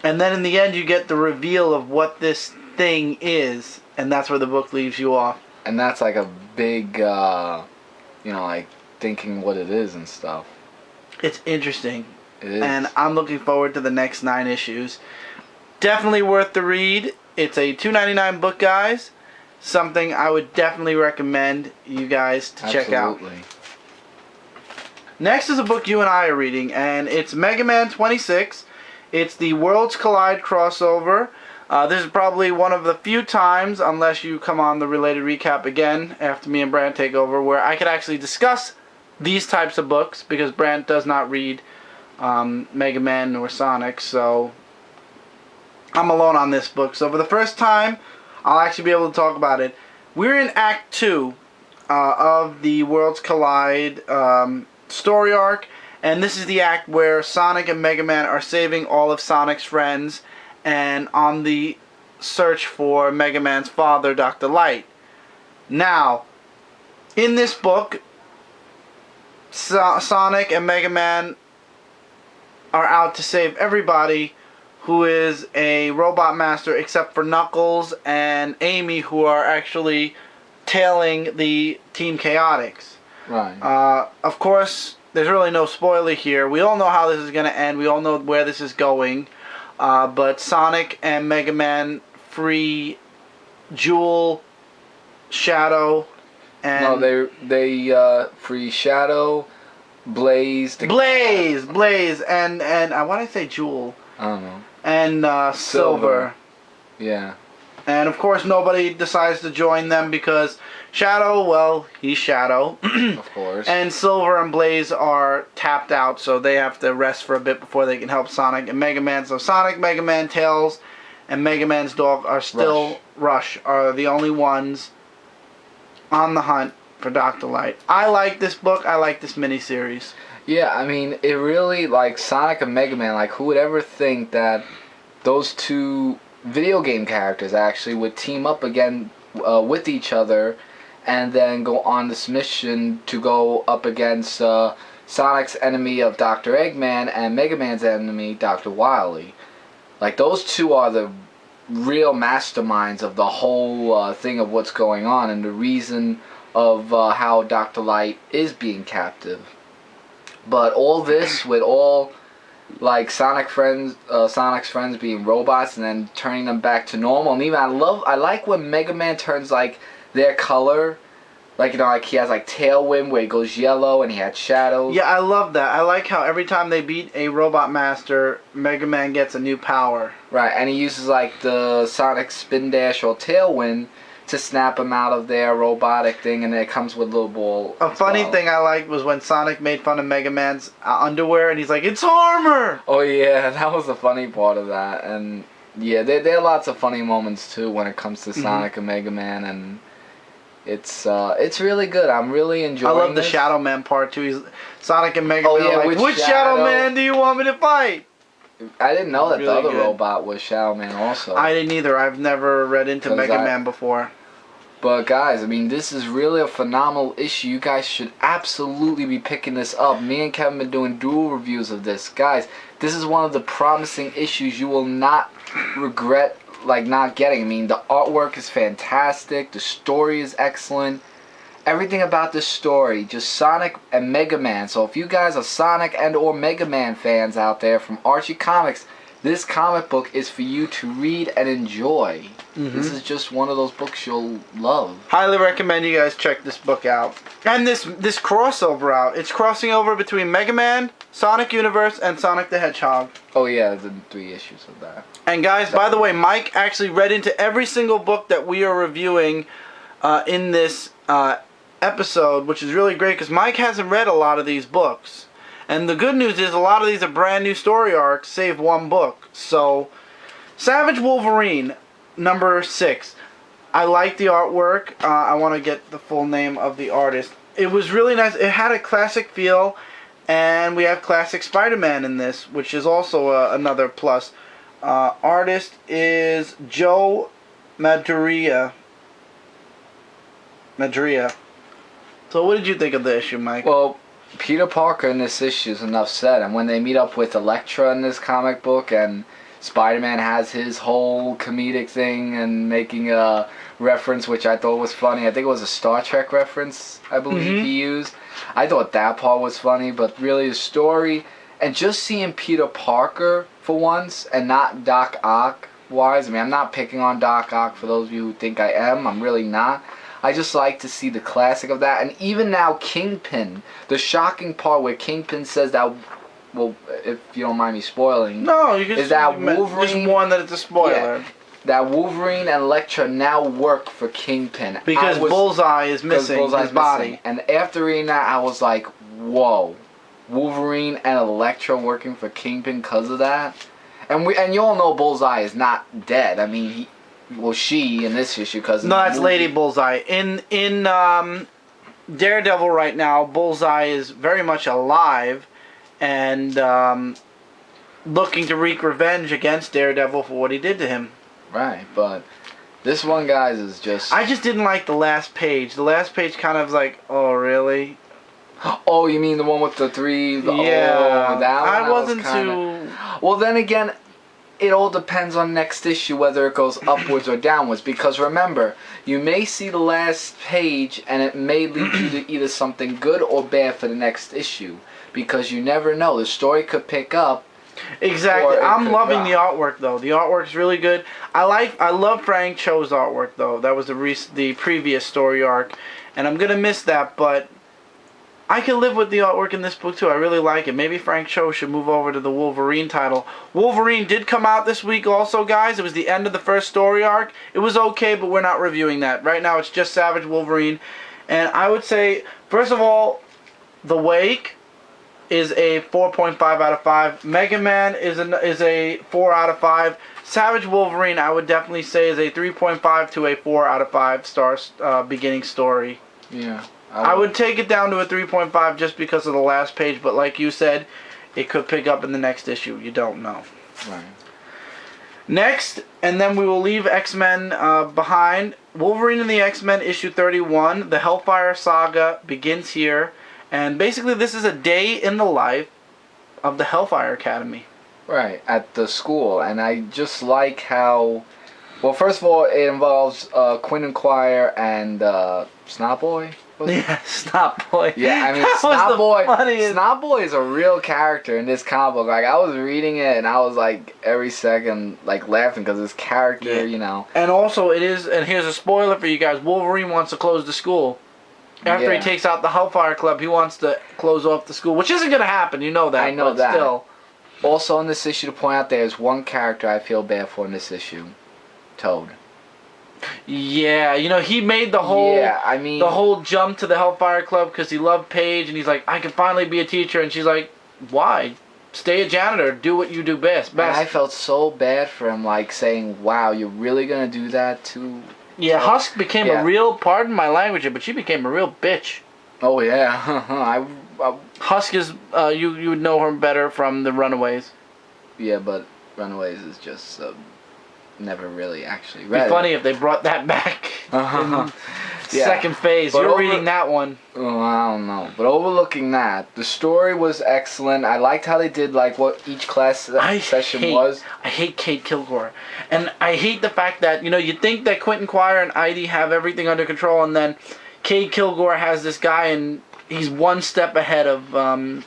And then in the end you get the reveal of what this thing is. And that's where the book leaves you off. And that's like a big, like thinking what it is and stuff. It's interesting. It is. And I'm looking forward to the next 9 issues. Definitely worth the read. It's a $2.99 book, guys. Something I would definitely recommend you guys to check out. Absolutely. Next is a book you and I are reading, and it's Mega Man 26. It's the Worlds Collide crossover. This is probably one of the few times, unless you come on the Related Recap again after me and Brant take over, where I could actually discuss these types of books, because Brant does not read Mega Man or Sonic, so I'm alone on this book. So for the first time, I'll actually be able to talk about it. We're in Act 2 of the Worlds Collide story arc, and this is the act where Sonic and Mega Man are saving all of Sonic's friends and on the search for Mega Man's father, Dr. Light. Now, in this book, Sonic and Mega Man are out to save everybody who is a robot master, except for Knuckles and Amy, who are actually tailing the Team Chaotix. Right. Of course, there's really no spoiler here. We all know how this is going to end. We all know where this is going. But Sonic and Mega Man free Jewel, Shadow, and... No, they free Shadow, Blaze... Blaze, and why did I say Jewel? I don't know. And Silver. Yeah. And of course nobody decides to join them because Shadow, well, he's Shadow. Of course. And Silver and Blaze are tapped out, so they have to rest for a bit before they can help Sonic and Mega Man. So Sonic, Mega Man, Tails, and Mega Man's dog are still... Rush are the only ones on the hunt for Dr. Light. I like this book. I like this miniseries. Yeah, I mean, it really, like, Sonic and Mega Man, like, who would ever think that those two video game characters actually would team up again with each other and then go on this mission to go up against Sonic's enemy of Dr. Eggman and Mega Man's enemy, Dr. Wily. Like, those two are the real masterminds of the whole thing of what's going on and the reason of how Dr. Light is being captive. But all this with all, like, Sonic's friends being robots and then turning them back to normal. And even I like when Mega Man turns, like, their color. Like, you know, like, he has, like, Tailwind where he goes yellow and he had shadows. Yeah, I love that. I like how every time they beat a robot master, Mega Man gets a new power. Right, and he uses, like, the Sonic Spin Dash or Tailwind to snap them out of their robotic thing, and then it comes with a little ball. A funny thing I liked was when Sonic made fun of Mega Man's underwear, and he's like, "It's armor!" Oh yeah, that was the funny part of that. And yeah, there are lots of funny moments too when it comes to Sonic and Mega Man, and it's really good. I'm really enjoying it. I love the Shadow Man part too. He's Sonic and Mega Man are like, "Which Shadow Man do you want me to fight?" I didn't know that really the other good. robot was Shadow Man also. I didn't either. I've never read into Mega Man before. But guys, I mean, this is really a phenomenal issue. You guys should absolutely be picking this up. Me and Kevin have been doing dual reviews of this. Guys, this is one of the promising issues you will not regret like not getting. I mean, the artwork is fantastic. The story is excellent. Everything about this story, just Sonic and Mega Man. So if you guys are Sonic and or Mega Man fans out there from Archie Comics, this comic book is for you to read and enjoy. This is just one of those books you'll love. Highly recommend you guys check this book out. And this crossover out. It's crossing over between Mega Man, Sonic Universe, and Sonic the Hedgehog. Oh yeah, the 3 issues of that. And guys, by the way, Mike actually read into every single book that we are reviewing in this episode, which is really great because Mike hasn't read a lot of these books. And the good news is a lot of these are brand new story arcs, save one book. So, Savage Wolverine, number 6. I like the artwork. I want to get the full name of the artist. It was really nice. It had a classic feel, and we have classic Spider-Man in this, which is also another plus. Artist is Joe Madureira. So what did you think of the issue, Mike? Well, Peter Parker in this issue is enough said, and when they meet up with Elektra in this comic book, and Spider-Man has his whole comedic thing and making a reference, which I thought was funny. I think it was a Star Trek reference, I believe he used. I thought that part was funny, but really the story, and just seeing Peter Parker for once, and not Doc Ock wise. I mean, I'm not picking on Doc Ock for those of you who think I am. I'm really not. I just like to see the classic of that. And even now, Kingpin, the shocking part where Kingpin says that, well, if you don't mind me spoiling, no, you can is that Wolverine, just one that it's a spoiler. Yeah, that Wolverine and Elektra now work for Kingpin. Because Bullseye is missing his body. And after reading that, I was like, whoa. Wolverine and Elektra working for Kingpin because of that? And you all know Bullseye is not dead. I mean, she in this issue because no, that's Lady Bullseye. In Daredevil right now, Bullseye is very much alive and looking to wreak revenge against Daredevil for what he did to him. Right, but this one, guys, is just... I just didn't like the last page. The last page kind of like, oh, really? Oh, you mean the one with the 3? Yeah. Oh, that one I wasn't too... Well, then again, it all depends on next issue whether it goes upwards or downwards. Because remember, you may see the last page and it may lead you to either something good or bad for the next issue. Because you never know. The story could pick up. Exactly. I'm loving the artwork though. The artwork's really good. I love Frank Cho's artwork though. That was the previous story arc, and I'm gonna miss that. But I can live with the artwork in this book too. I really like it. Maybe Frank Cho should move over to the Wolverine title. Wolverine did come out this week also, guys. It was the end of the first story arc. It was okay, but we're not reviewing that. Right now it's just Savage Wolverine. And I would say, first of all, The Wake is a 4.5 out of 5. Mega Man is a 4 out of 5. Savage Wolverine, I would definitely say, is a 3.5 to a 4 out of 5 stars beginning story. Yeah. I would take it down to a 3.5 just because of the last page, but like you said, it could pick up in the next issue. You don't know. Right. Next, and then we will leave X-Men behind. Wolverine and the X-Men issue 31. The Hellfire Saga begins here. And basically this is a day in the life of the Hellfire Academy. Right, at the school. And I just like how... Well, first of all, it involves Quinn and Quire and Snot Boy. Yeah, Snot Boy. Yeah, I mean, Snot Boy is a real character in this comic book. Like, I was reading it and I was like, every second, like, laughing because this character, you know. And also, it is, and here's a spoiler for you guys, Wolverine wants to close the school. After he takes out the Hellfire Club, he wants to close off the school, which isn't going to happen, you know that. I know that. Still. Also, in this issue, to point out, there's one character I feel bad for in this issue. Toad. Yeah, you know, he made the whole the whole jump to the Hellfire Club because he loved Paige, and he's like, I can finally be a teacher, and she's like, why? Stay a janitor, do what you do best. And I felt so bad for him, like saying, wow, you're really going to do that to... Yeah, Husk became a real, pardon my language, but she became a real bitch. Oh, yeah. Husk is, you would know her better from the Runaways. Yeah, but Runaways is just... never really actually read. It'd be funny if they brought that back. second phase. But you're reading that one. Oh, I don't know. But overlooking that, the story was excellent. I liked how they did like what each class session was. I hate Cade Kilgore. And I hate the fact that, you think that Quentin Quire and Idy have everything under control, and then Cade Kilgore has this guy and he's one step ahead of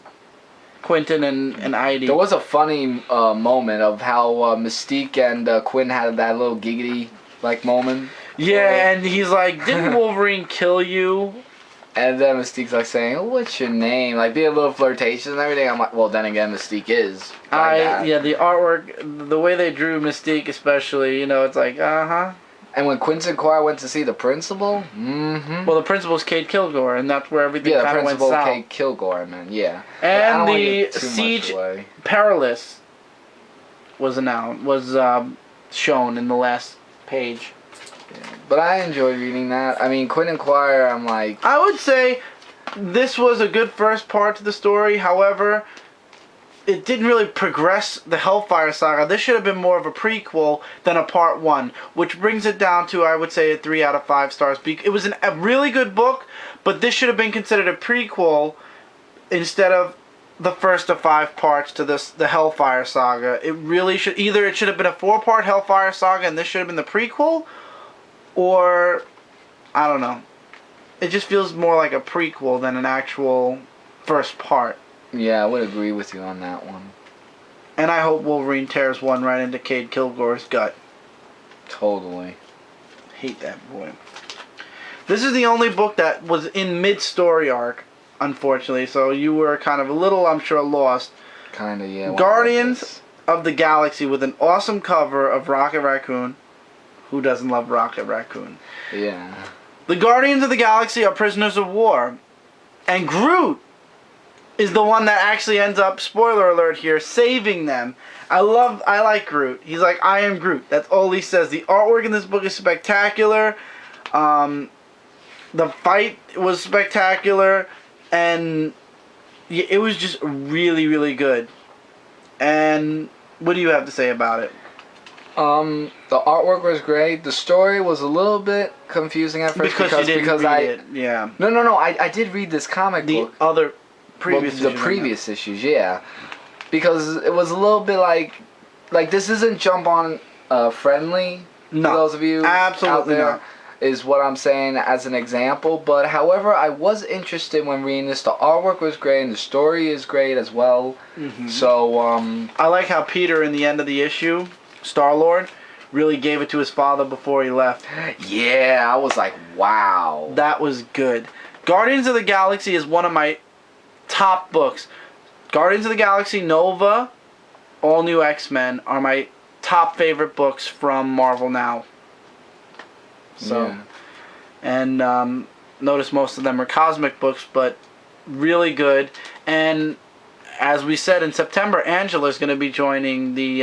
Quentin and Idy. There was a funny moment of how Mystique and Quinn had that little giggity moment. Yeah, and he's like, "Didn't Wolverine kill you?" And then Mystique's like saying, "Oh, what's your name?" Like being a little flirtatious and everything. I'm like, well, then again, Mystique is. Yeah, the artwork, the way they drew Mystique, especially, it's like, And when Quentin Quire went to see the principal, well, the principal's Cade Kilgore, and that's where everything kind of went south. Yeah, the principal Cade Kilgore, man. Yeah. And the Siege Perilous was shown in the last page. Yeah. But I enjoyed reading that. I mean, Quentin Quire, I'm like... I would say this was a good first part to the story. However, it didn't really progress the Hellfire Saga. This should have been more of a prequel than a part 1, which brings it down to, I would say, a 3 out of 5 stars. It was a really good book, but this should have been considered a prequel instead of the first of 5 parts to the Hellfire Saga. It really should... Either it should have been a 4-part Hellfire Saga and this should have been the prequel, or, I don't know. It just feels more like a prequel than an actual first part. Yeah, I would agree with you on that one. And I hope Wolverine tears one right into Cade Kilgore's gut. Totally. Hate that boy. This is the only book that was in mid-story arc, unfortunately. So you were kind of a little, I'm sure, lost. Kinda, yeah. Guardians of the Galaxy with an awesome cover of Rocket Raccoon. Who doesn't love Rocket Raccoon? Yeah. The Guardians of the Galaxy are prisoners of war. And Groot is the one that actually ends up, spoiler alert here, saving them. I like Groot. He's like, I am Groot. That's all he says. The artwork in this book is spectacular. The fight was spectacular. And it was just really, really good. And what do you have to say about it? The artwork was great. The story was a little bit confusing at first because you didn't read it. Yeah. No. I did read this comic book. The other previous the previous issues, yeah. Because it was a little bit like this isn't Jump On friendly. No. For those of you absolutely out there, not. Is what I'm saying as an example. But however, I was interested when reading this. The artwork was great and the story is great as well. Mm-hmm. So I like how Peter in the end of the issue, Star-Lord, really gave it to his father before he left. Yeah, I was like, wow. That was good. Guardians of the Galaxy is one of my top books. Guardians of the Galaxy, Nova, All New X-Men are my top favorite books from Marvel now. So, yeah. And notice most of them are cosmic books, but really good. And as we said, in September, Angela's going to be joining the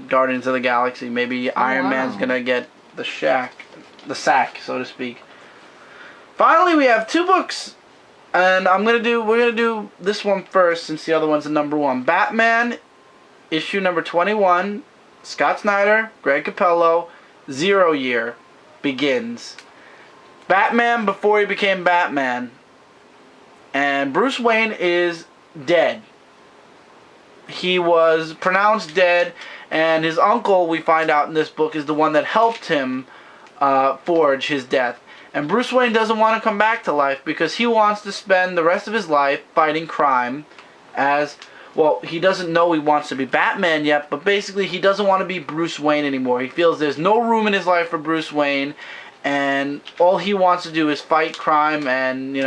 Guardians of the Galaxy. Maybe Iron Man's going to get the sack, so to speak. Finally, we have 2 books, and we're gonna do this one first since the other one's the number 1. Batman, issue number 21. Scott Snyder, Greg Capullo, 0 Year begins. Batman before he became Batman, and Bruce Wayne is dead. He was pronounced dead, and his uncle, we find out in this book, is the one that helped him forge his death. And Bruce Wayne doesn't want to come back to life because he wants to spend the rest of his life fighting crime as, well, he doesn't know he wants to be Batman yet, but basically he doesn't want to be Bruce Wayne anymore. He feels there's no room in his life for Bruce Wayne, and all he wants to do is fight crime and,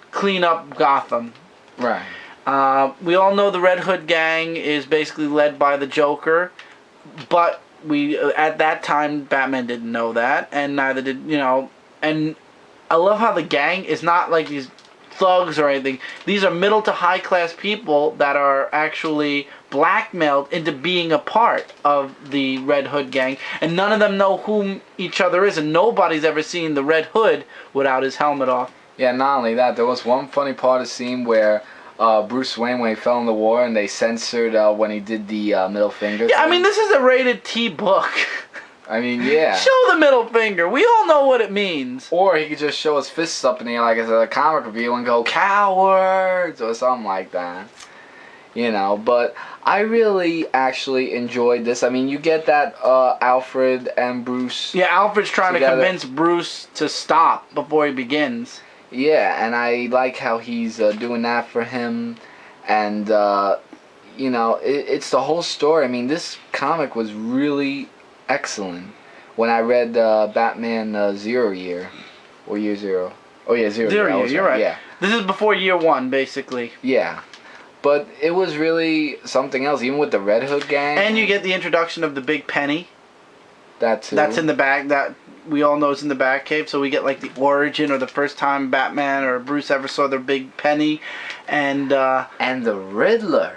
clean up Gotham. Right. We all know the Red Hood gang is basically led by the Joker, but at that time Batman didn't know that, and neither did, and I love how the gang is not like these thugs or anything. These are middle to high class people that are actually blackmailed into being a part of the Red Hood gang, and none of them know whom each other is, and nobody's ever seen the Red Hood without his helmet off. Yeah, not only that, there was one funny part of the scene where Bruce Wayne, when he fell in the war, and they censored when he did the middle finger. Yeah, I mean, this is a rated T book. I mean, yeah. Show the middle finger. We all know what it means. Or he could just show his fists up in the air like it's a comic review and go, cowards, or something like that. You know, but I really actually enjoyed this. I mean, you get that Alfred and Bruce. Yeah, Alfred's trying together. to convince Bruce to stop before he begins. Yeah, and I like how he's doing that for him. And, you know, it's the whole story. I mean, this comic was really excellent. When I read Batman Zero Year, or Year Zero. Oh, yeah, Zero Year. You're right. Yeah. This is before year one, basically. Yeah. But it was really something else, even with the Red Hood gang. And you get the introduction of the Big Penny. That too. That's in the back. That we all know is in the Batcave. So we get like the origin or the first time Batman or Bruce ever saw the Big Penny, and the Riddler.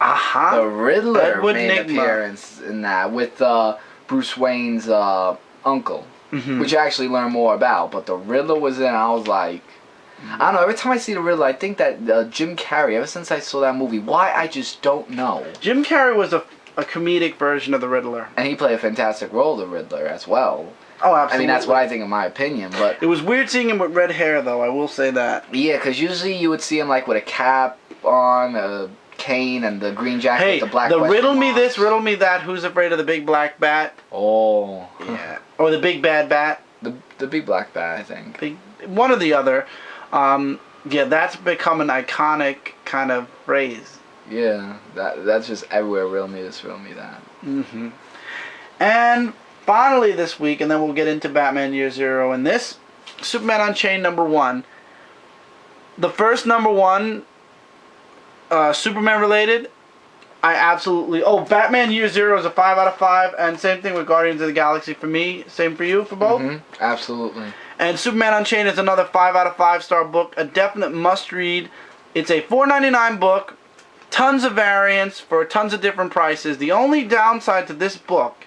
The Riddler Edward made an Nygma. appearance in that with Bruce Wayne's uncle, Mm-hmm. which I actually learned more about. But the Riddler was in. I was like, I don't know. Every time I see the Riddler, I think that Jim Carrey. Ever since I saw that movie, why I just don't know. Jim Carrey was a comedic version of the Riddler. And he played a fantastic role, the Riddler, as well. Oh, absolutely. I mean, that's what I think, in my opinion. But it was weird seeing him with red hair, though. I will say that. yeah, because usually you would see him like with a cap on, a cane, and the green jacket Hey, with the black. the question riddle me marks. this, riddle me that. Who's afraid of the big black bat? Oh. Yeah. Or the big bad bat. The big black bat, I think. Big, one or the other. Yeah, that's become an iconic kind of phrase. Yeah, that's just everywhere. Riddle me this, riddle me that. Mm-hmm. And finally this week, and then we'll get into Batman Year Zero and this, Superman Unchained #1. The first #1, Superman related, I absolutely... Oh, Batman Year Zero is a 5 out of 5, and same thing with Guardians of the Galaxy for me. Same for you, for both? Mm-hmm. Absolutely. And Superman Unchained is another 5 out of 5 star book. A definite must read. It's a $4.99 book. Tons of variants for tons of different prices. The only downside to this book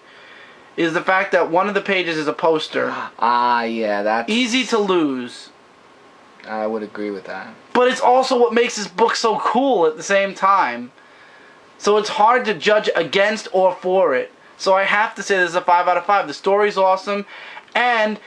is the fact that one of the pages is a poster. Yeah, that's... Easy to lose. I would agree with that. But it's also what makes this book so cool at the same time. So it's hard to judge against or for it. So I have to say this is a 5 out of 5. The story's awesome. And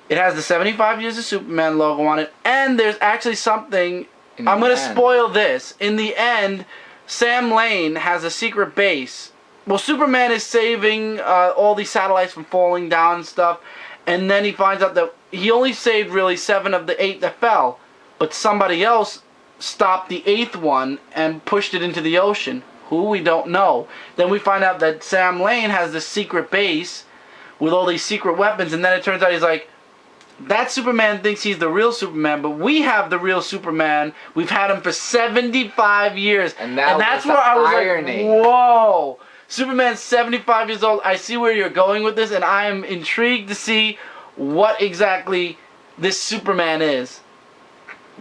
it has the 75 Years of Superman logo on it. And there's actually something... I'm going to spoil this. In the end, Sam Lane has a secret base. Well, Superman is saving all these satellites from falling down and stuff. And then he finds out that he only saved really 7 of the 8 that fell. But somebody else stopped the 8th one and pushed it into the ocean. Who, we don't know. Then we find out that Sam Lane has this secret base with all these secret weapons. And then it turns out he's like, that Superman thinks he's the real Superman, but we have the real Superman. We've had him for 75 years. And that's where I was irony. like, whoa. Superman's 75 years old. I see where you're going with this, and I am intrigued to see what exactly this Superman is.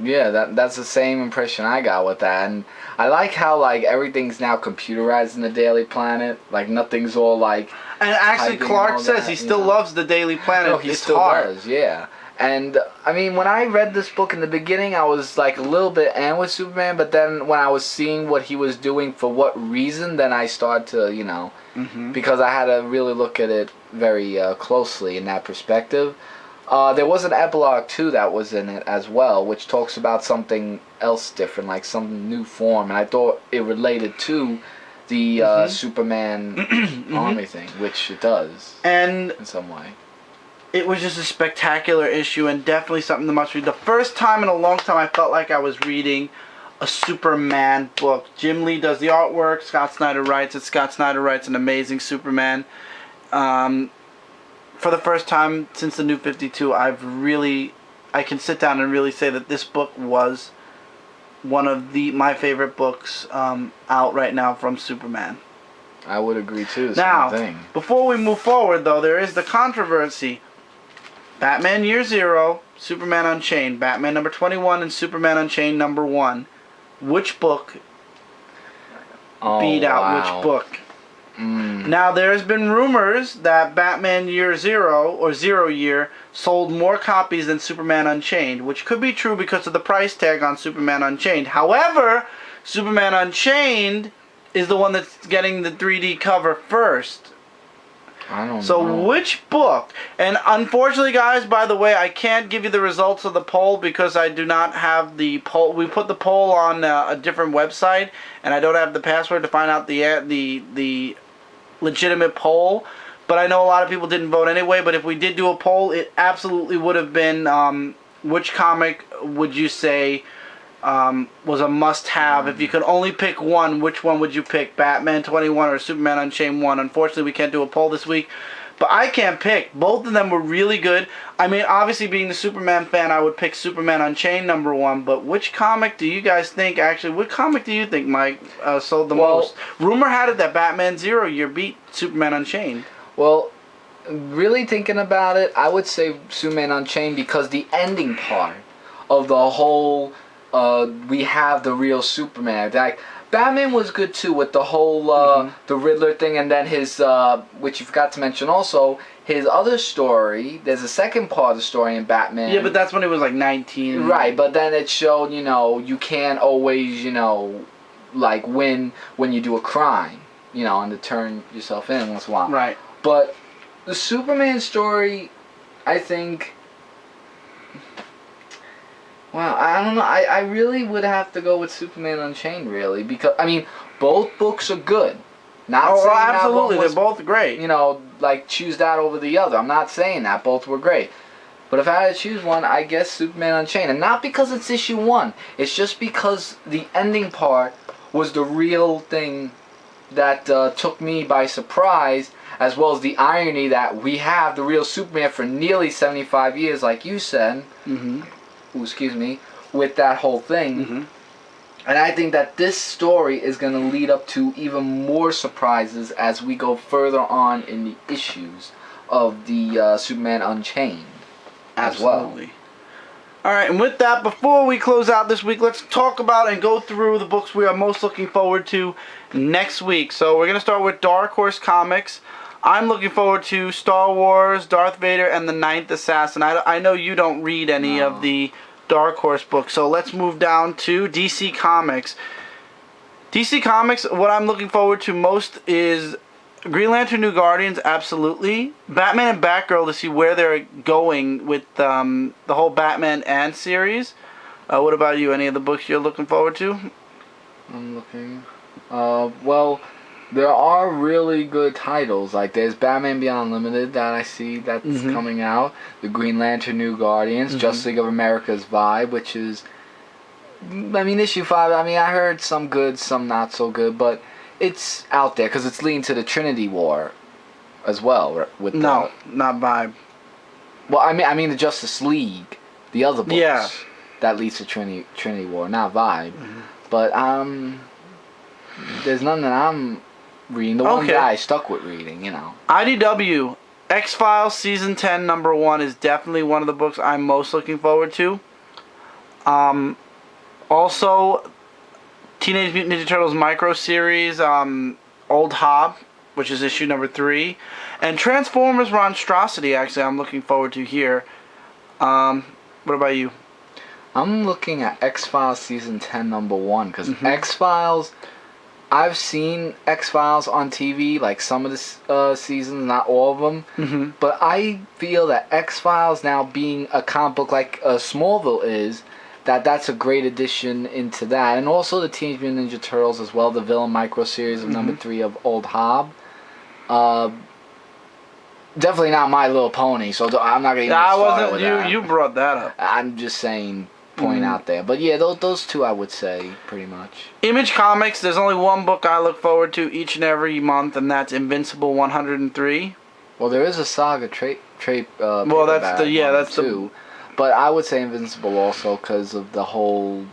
Yeah, that's the same impression I got with that. And I like how, like, everything's now computerized in the Daily Planet. Like, nothing's all, like... And actually, Clark says he still loves the Daily Planet. No, he still does, yeah. And, I mean, when I read this book in the beginning, I was, like, a little bit with Superman. But then when I was seeing what he was doing, for what reason, then I started to, you know... Mm-hmm. Because I had to really look at it very closely in that perspective. There was an epilogue, too, that was in it as well, which talks about something else different, like some new form. And I thought it related to the Superman army thing, which it does. And in some way. It was just a spectacular issue and definitely something to must read. The first time in a long time I felt like I was reading a Superman book. Jim Lee does the artwork. Scott Snyder writes it. Scott Snyder writes an amazing Superman. For the first time since the New 52, I can sit down and really say that this book was one of my favorite books out right now from Superman. I would agree too. Now, same thing. Before we move forward, though, there is the controversy. Batman Year Zero, Superman Unchained, Batman #21, and Superman Unchained #1. Which book beat out which book? Now, there's been rumors that Batman Year Zero, or Zero Year, sold more copies than Superman Unchained, which could be true because of the price tag on Superman Unchained. However, Superman Unchained is the one that's getting the 3D cover first. I don't know. So which book? And unfortunately, guys, by the way, I can't give you the results of the poll because I do not have the poll. We put the poll on a different website, and I don't have the password to find out the legitimate poll. But I know a lot of people didn't vote anyway. But if we did do a poll, it absolutely would have been which comic would you say was a must-have? If you could only pick one, which one would you pick? Batman 21 or Superman Unchained 1? Unfortunately, we can't do a poll this week. But I can't pick. Both of them were really good. I mean, obviously, being the Superman fan, I would pick Superman Unchained #1. But which comic do you guys think, actually, what comic do you think, Mike, sold the most? Rumor had it that Batman Zero Year beat Superman Unchained. Well, really thinking about it, I would say Superman Unchained because the ending part of the whole we have the real Superman. Like, Batman was good too with the whole the Riddler thing, and then his which you forgot to mention also, his other story. There's a second part of the story in Batman. Yeah, but that's when he was like 19. Right, but then it showed, you can't always, like win when you do a crime, and to turn yourself in once in a while. Right. But the Superman story, I think. Wow, I don't know. I really would have to go with Superman Unchained, really, because I mean, both books are good. Not saying absolutely, that one was, they're both great. Like choose that over the other. I'm not saying that both were great, but if I had to choose one, I guess Superman Unchained, and not because it's issue 1. It's just because the ending part was the real thing that took me by surprise, as well as the irony that we have the real Superman for nearly 75 years, like you said. Mm-hmm. Ooh, excuse me, with that whole thing. Mm-hmm. And I think that this story is going to lead up to even more surprises as we go further on in the issues of the Superman Unchained. Absolutely. As well. Alright, and with that, before we close out this week, let's talk about and go through the books we are most looking forward to next week. So we're going to start with Dark Horse Comics. I'm looking forward to Star Wars, Darth Vader, and the Ninth Assassin. I know you don't read any of the Dark Horse books, so let's move down to DC Comics. DC Comics, what I'm looking forward to most is Green Lantern New Guardians, absolutely. Batman and Batgirl to see where they're going with the whole Batman and series. What about you? Any of the books you're looking forward to? I'm looking. Well, there are really good titles. Like there's Batman Beyond Limited that I see that's coming out. The Green Lantern New Guardians, Justice League of America's Vibe, which is, I mean, issue 5. I mean, I heard some good, some not so good, but it's out there because it's leading to the Trinity War as well. With not Vibe. Well, I mean the Justice League, the other books. Yeah. That leads to Trinity War, not Vibe. But there's none that I'm reading. The one that I stuck with reading, IDW X-Files Season 10 #1 is definitely one of the books I'm most looking forward to. Also, Teenage Mutant Ninja Turtles Micro Series, Old Hob, which is issue #3, and Transformers Monstrosity. Actually, I'm looking forward to here. What about you? I'm looking at X-Files Season 10 #1 because X-Files. I've seen X-Files on TV, like some of the seasons, not all of them. But I feel that X-Files now being a comic book like Smallville is, that's a great addition into that. And also the Teenage Mutant Ninja Turtles as well, the Villain Micro Series of #3 of Old Hob. Definitely not My Little Pony, so I'm not going to even start with that. You brought that up. I'm just saying, point out there. But yeah, those two I would say, pretty much. Image Comics, there's only one book I look forward to each and every month, and that's Invincible 103. Well, there is a Saga trait. Well, that's too. But I would say Invincible also because of the whole.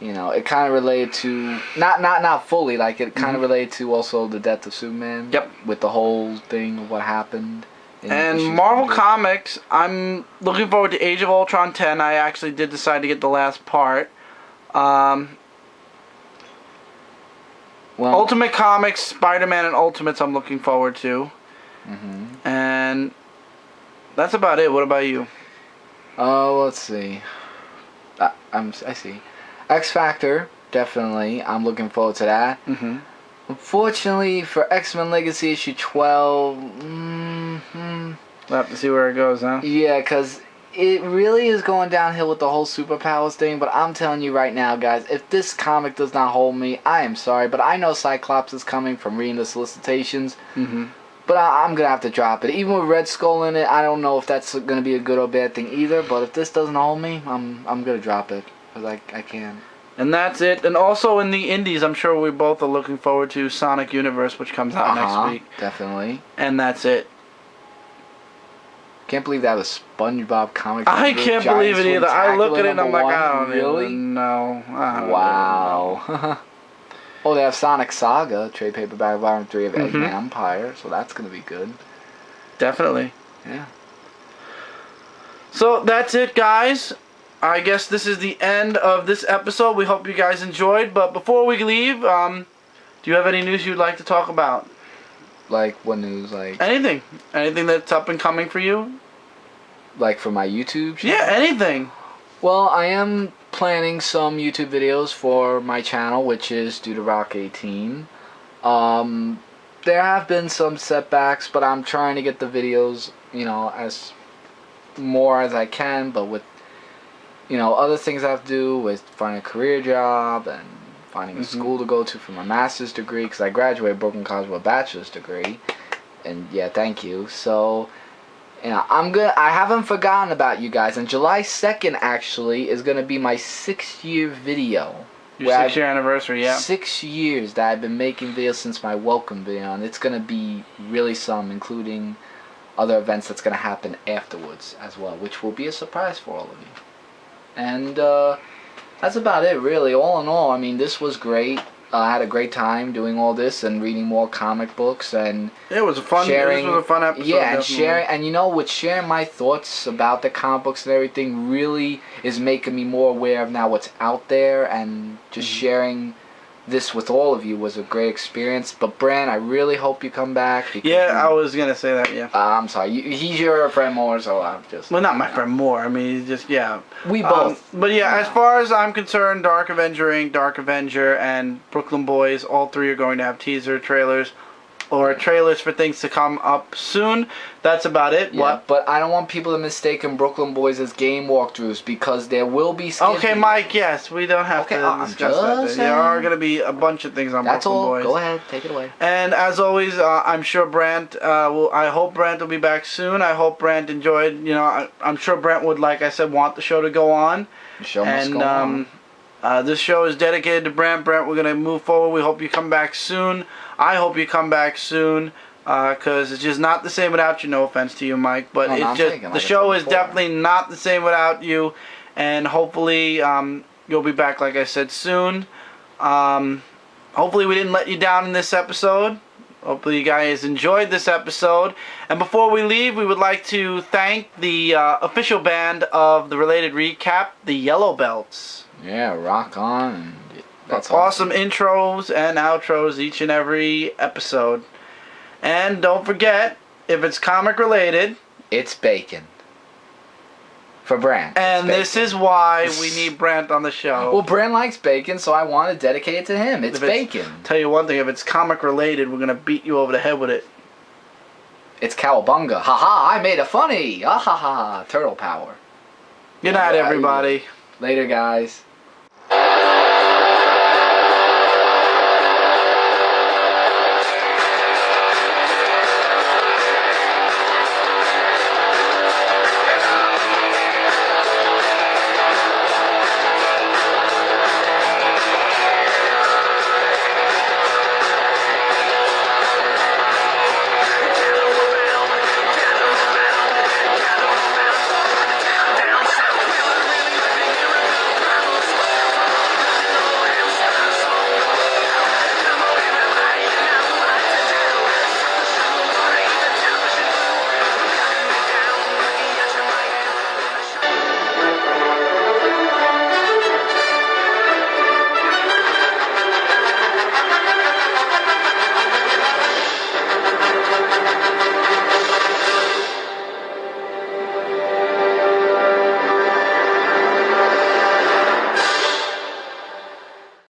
It kind of related to not fully, like it kind of related to also the death of Superman. Yep. With the whole thing of what happened. And Marvel Comics, I'm looking forward to Age of Ultron 10. I actually did decide to get the last part. Ultimate Comics, Spider-Man and Ultimates I'm looking forward to. And that's about it. What about you? Let's see. I see. X Factor, definitely. I'm looking forward to that. Unfortunately, for X-Men Legacy issue 12, We'll have to see where it goes, huh? yeah, because it really is going downhill with the whole superpowers thing, but I'm telling you right now, guys, if this comic does not hold me, I am sorry, but I know Cyclops is coming from reading the Solicitations, but I'm going to have to drop it. Even with Red Skull in it, I don't know if that's going to be a good or bad thing either, but if this doesn't hold me, I'm going to drop it, because I can't. And that's it. And also in the indies, I'm sure we both are looking forward to Sonic Universe, which comes out next week. Definitely. And that's it. Can't believe that was SpongeBob comic. I can't believe it either. I look at it and I'm like, I don't really even know. Wow. Oh, they have Sonic Saga, trade paperback volume 3 of Eggman Empire, so that's going to be good. Definitely. Yeah. So that's it, guys. I guess this is the end of this episode. We hope you guys enjoyed. But before we leave, do you have any news you'd like to talk about? Like, what news? Like anything. Anything that's up and coming for you? Like for my YouTube channel? Yeah, anything. Well, I am planning some YouTube videos for my channel, which is Due to Rock 18. There have been some setbacks, but I'm trying to get the videos, you know, as more as I can, but with, you know, other things I have to do with finding a career job and finding a school to go to for my master's degree, because I graduated Brooklyn College with a bachelor's degree, and yeah, thank you. So, you know, I haven't forgotten about you guys, and July 2nd actually is gonna be my 6-year video. Your 6-year anniversary, yeah. 6 years that I've been making videos since my welcome video, and it's gonna be really some, including other events that's gonna happen afterwards as well, which will be a surprise for all of you. And that's about it, really. All in all, I mean, this was great. I had a great time doing all this and reading more comic books and it was a fun. Sharing, this was a fun episode. Yeah, and definitely. sharing, and you know, with sharing my thoughts about the comic books and everything, really is making me more aware of now what's out there, and just sharing this with all of you was a great experience. But Brant, I really hope you come back. Yeah, I was gonna say that. Yeah. I'm sorry. He's your friend more, so I'm just. Well, not my friend more. I mean, he's just We both. But yeah, as far as I'm concerned, Dark Avenger Inc., Dark Avenger, and Brooklyn Boys, all three are going to have teaser trailers. Or trailers for things to come up soon. That's about it. Yeah, what? But I don't want people to mistake Brooklyn Boys as game walkthroughs, because there will be sketches. Okay, Mike, yes, we don't have to discuss that. There are going to be a bunch of things on Brooklyn Boys. Go ahead, take it away. And as always, I'm sure Brant I hope Brant will be back soon. I hope Brant enjoyed, you know, I'm sure Brant would, like I said, want the show to go on. The show must go on. This show is dedicated to Brant. Brant, we're going to move forward. We hope you come back soon. I hope you come back soon, because it's just not the same without you. No offense to you, Mike, but it's just the show is definitely not the same without you. And hopefully you'll be back, like I said, soon. Hopefully we didn't let you down in this episode. Hopefully you guys enjoyed this episode. And before we leave, we would like to thank the official band of the Related Recap, the Yellow Belts. Yeah, rock on. That's awesome intros and outros each and every episode. And don't forget, if it's comic related, it's bacon. For Brant. And this is why we need Brant on the show. Well, Brant likes bacon, so I want to dedicate it to him. It's bacon. Tell you one thing, if it's comic related, we're going to beat you over the head with it. It's cowabunga. Ha-ha, I made a funny. Ah-ha-ha. Turtle power. Good night, everybody. Later, guys.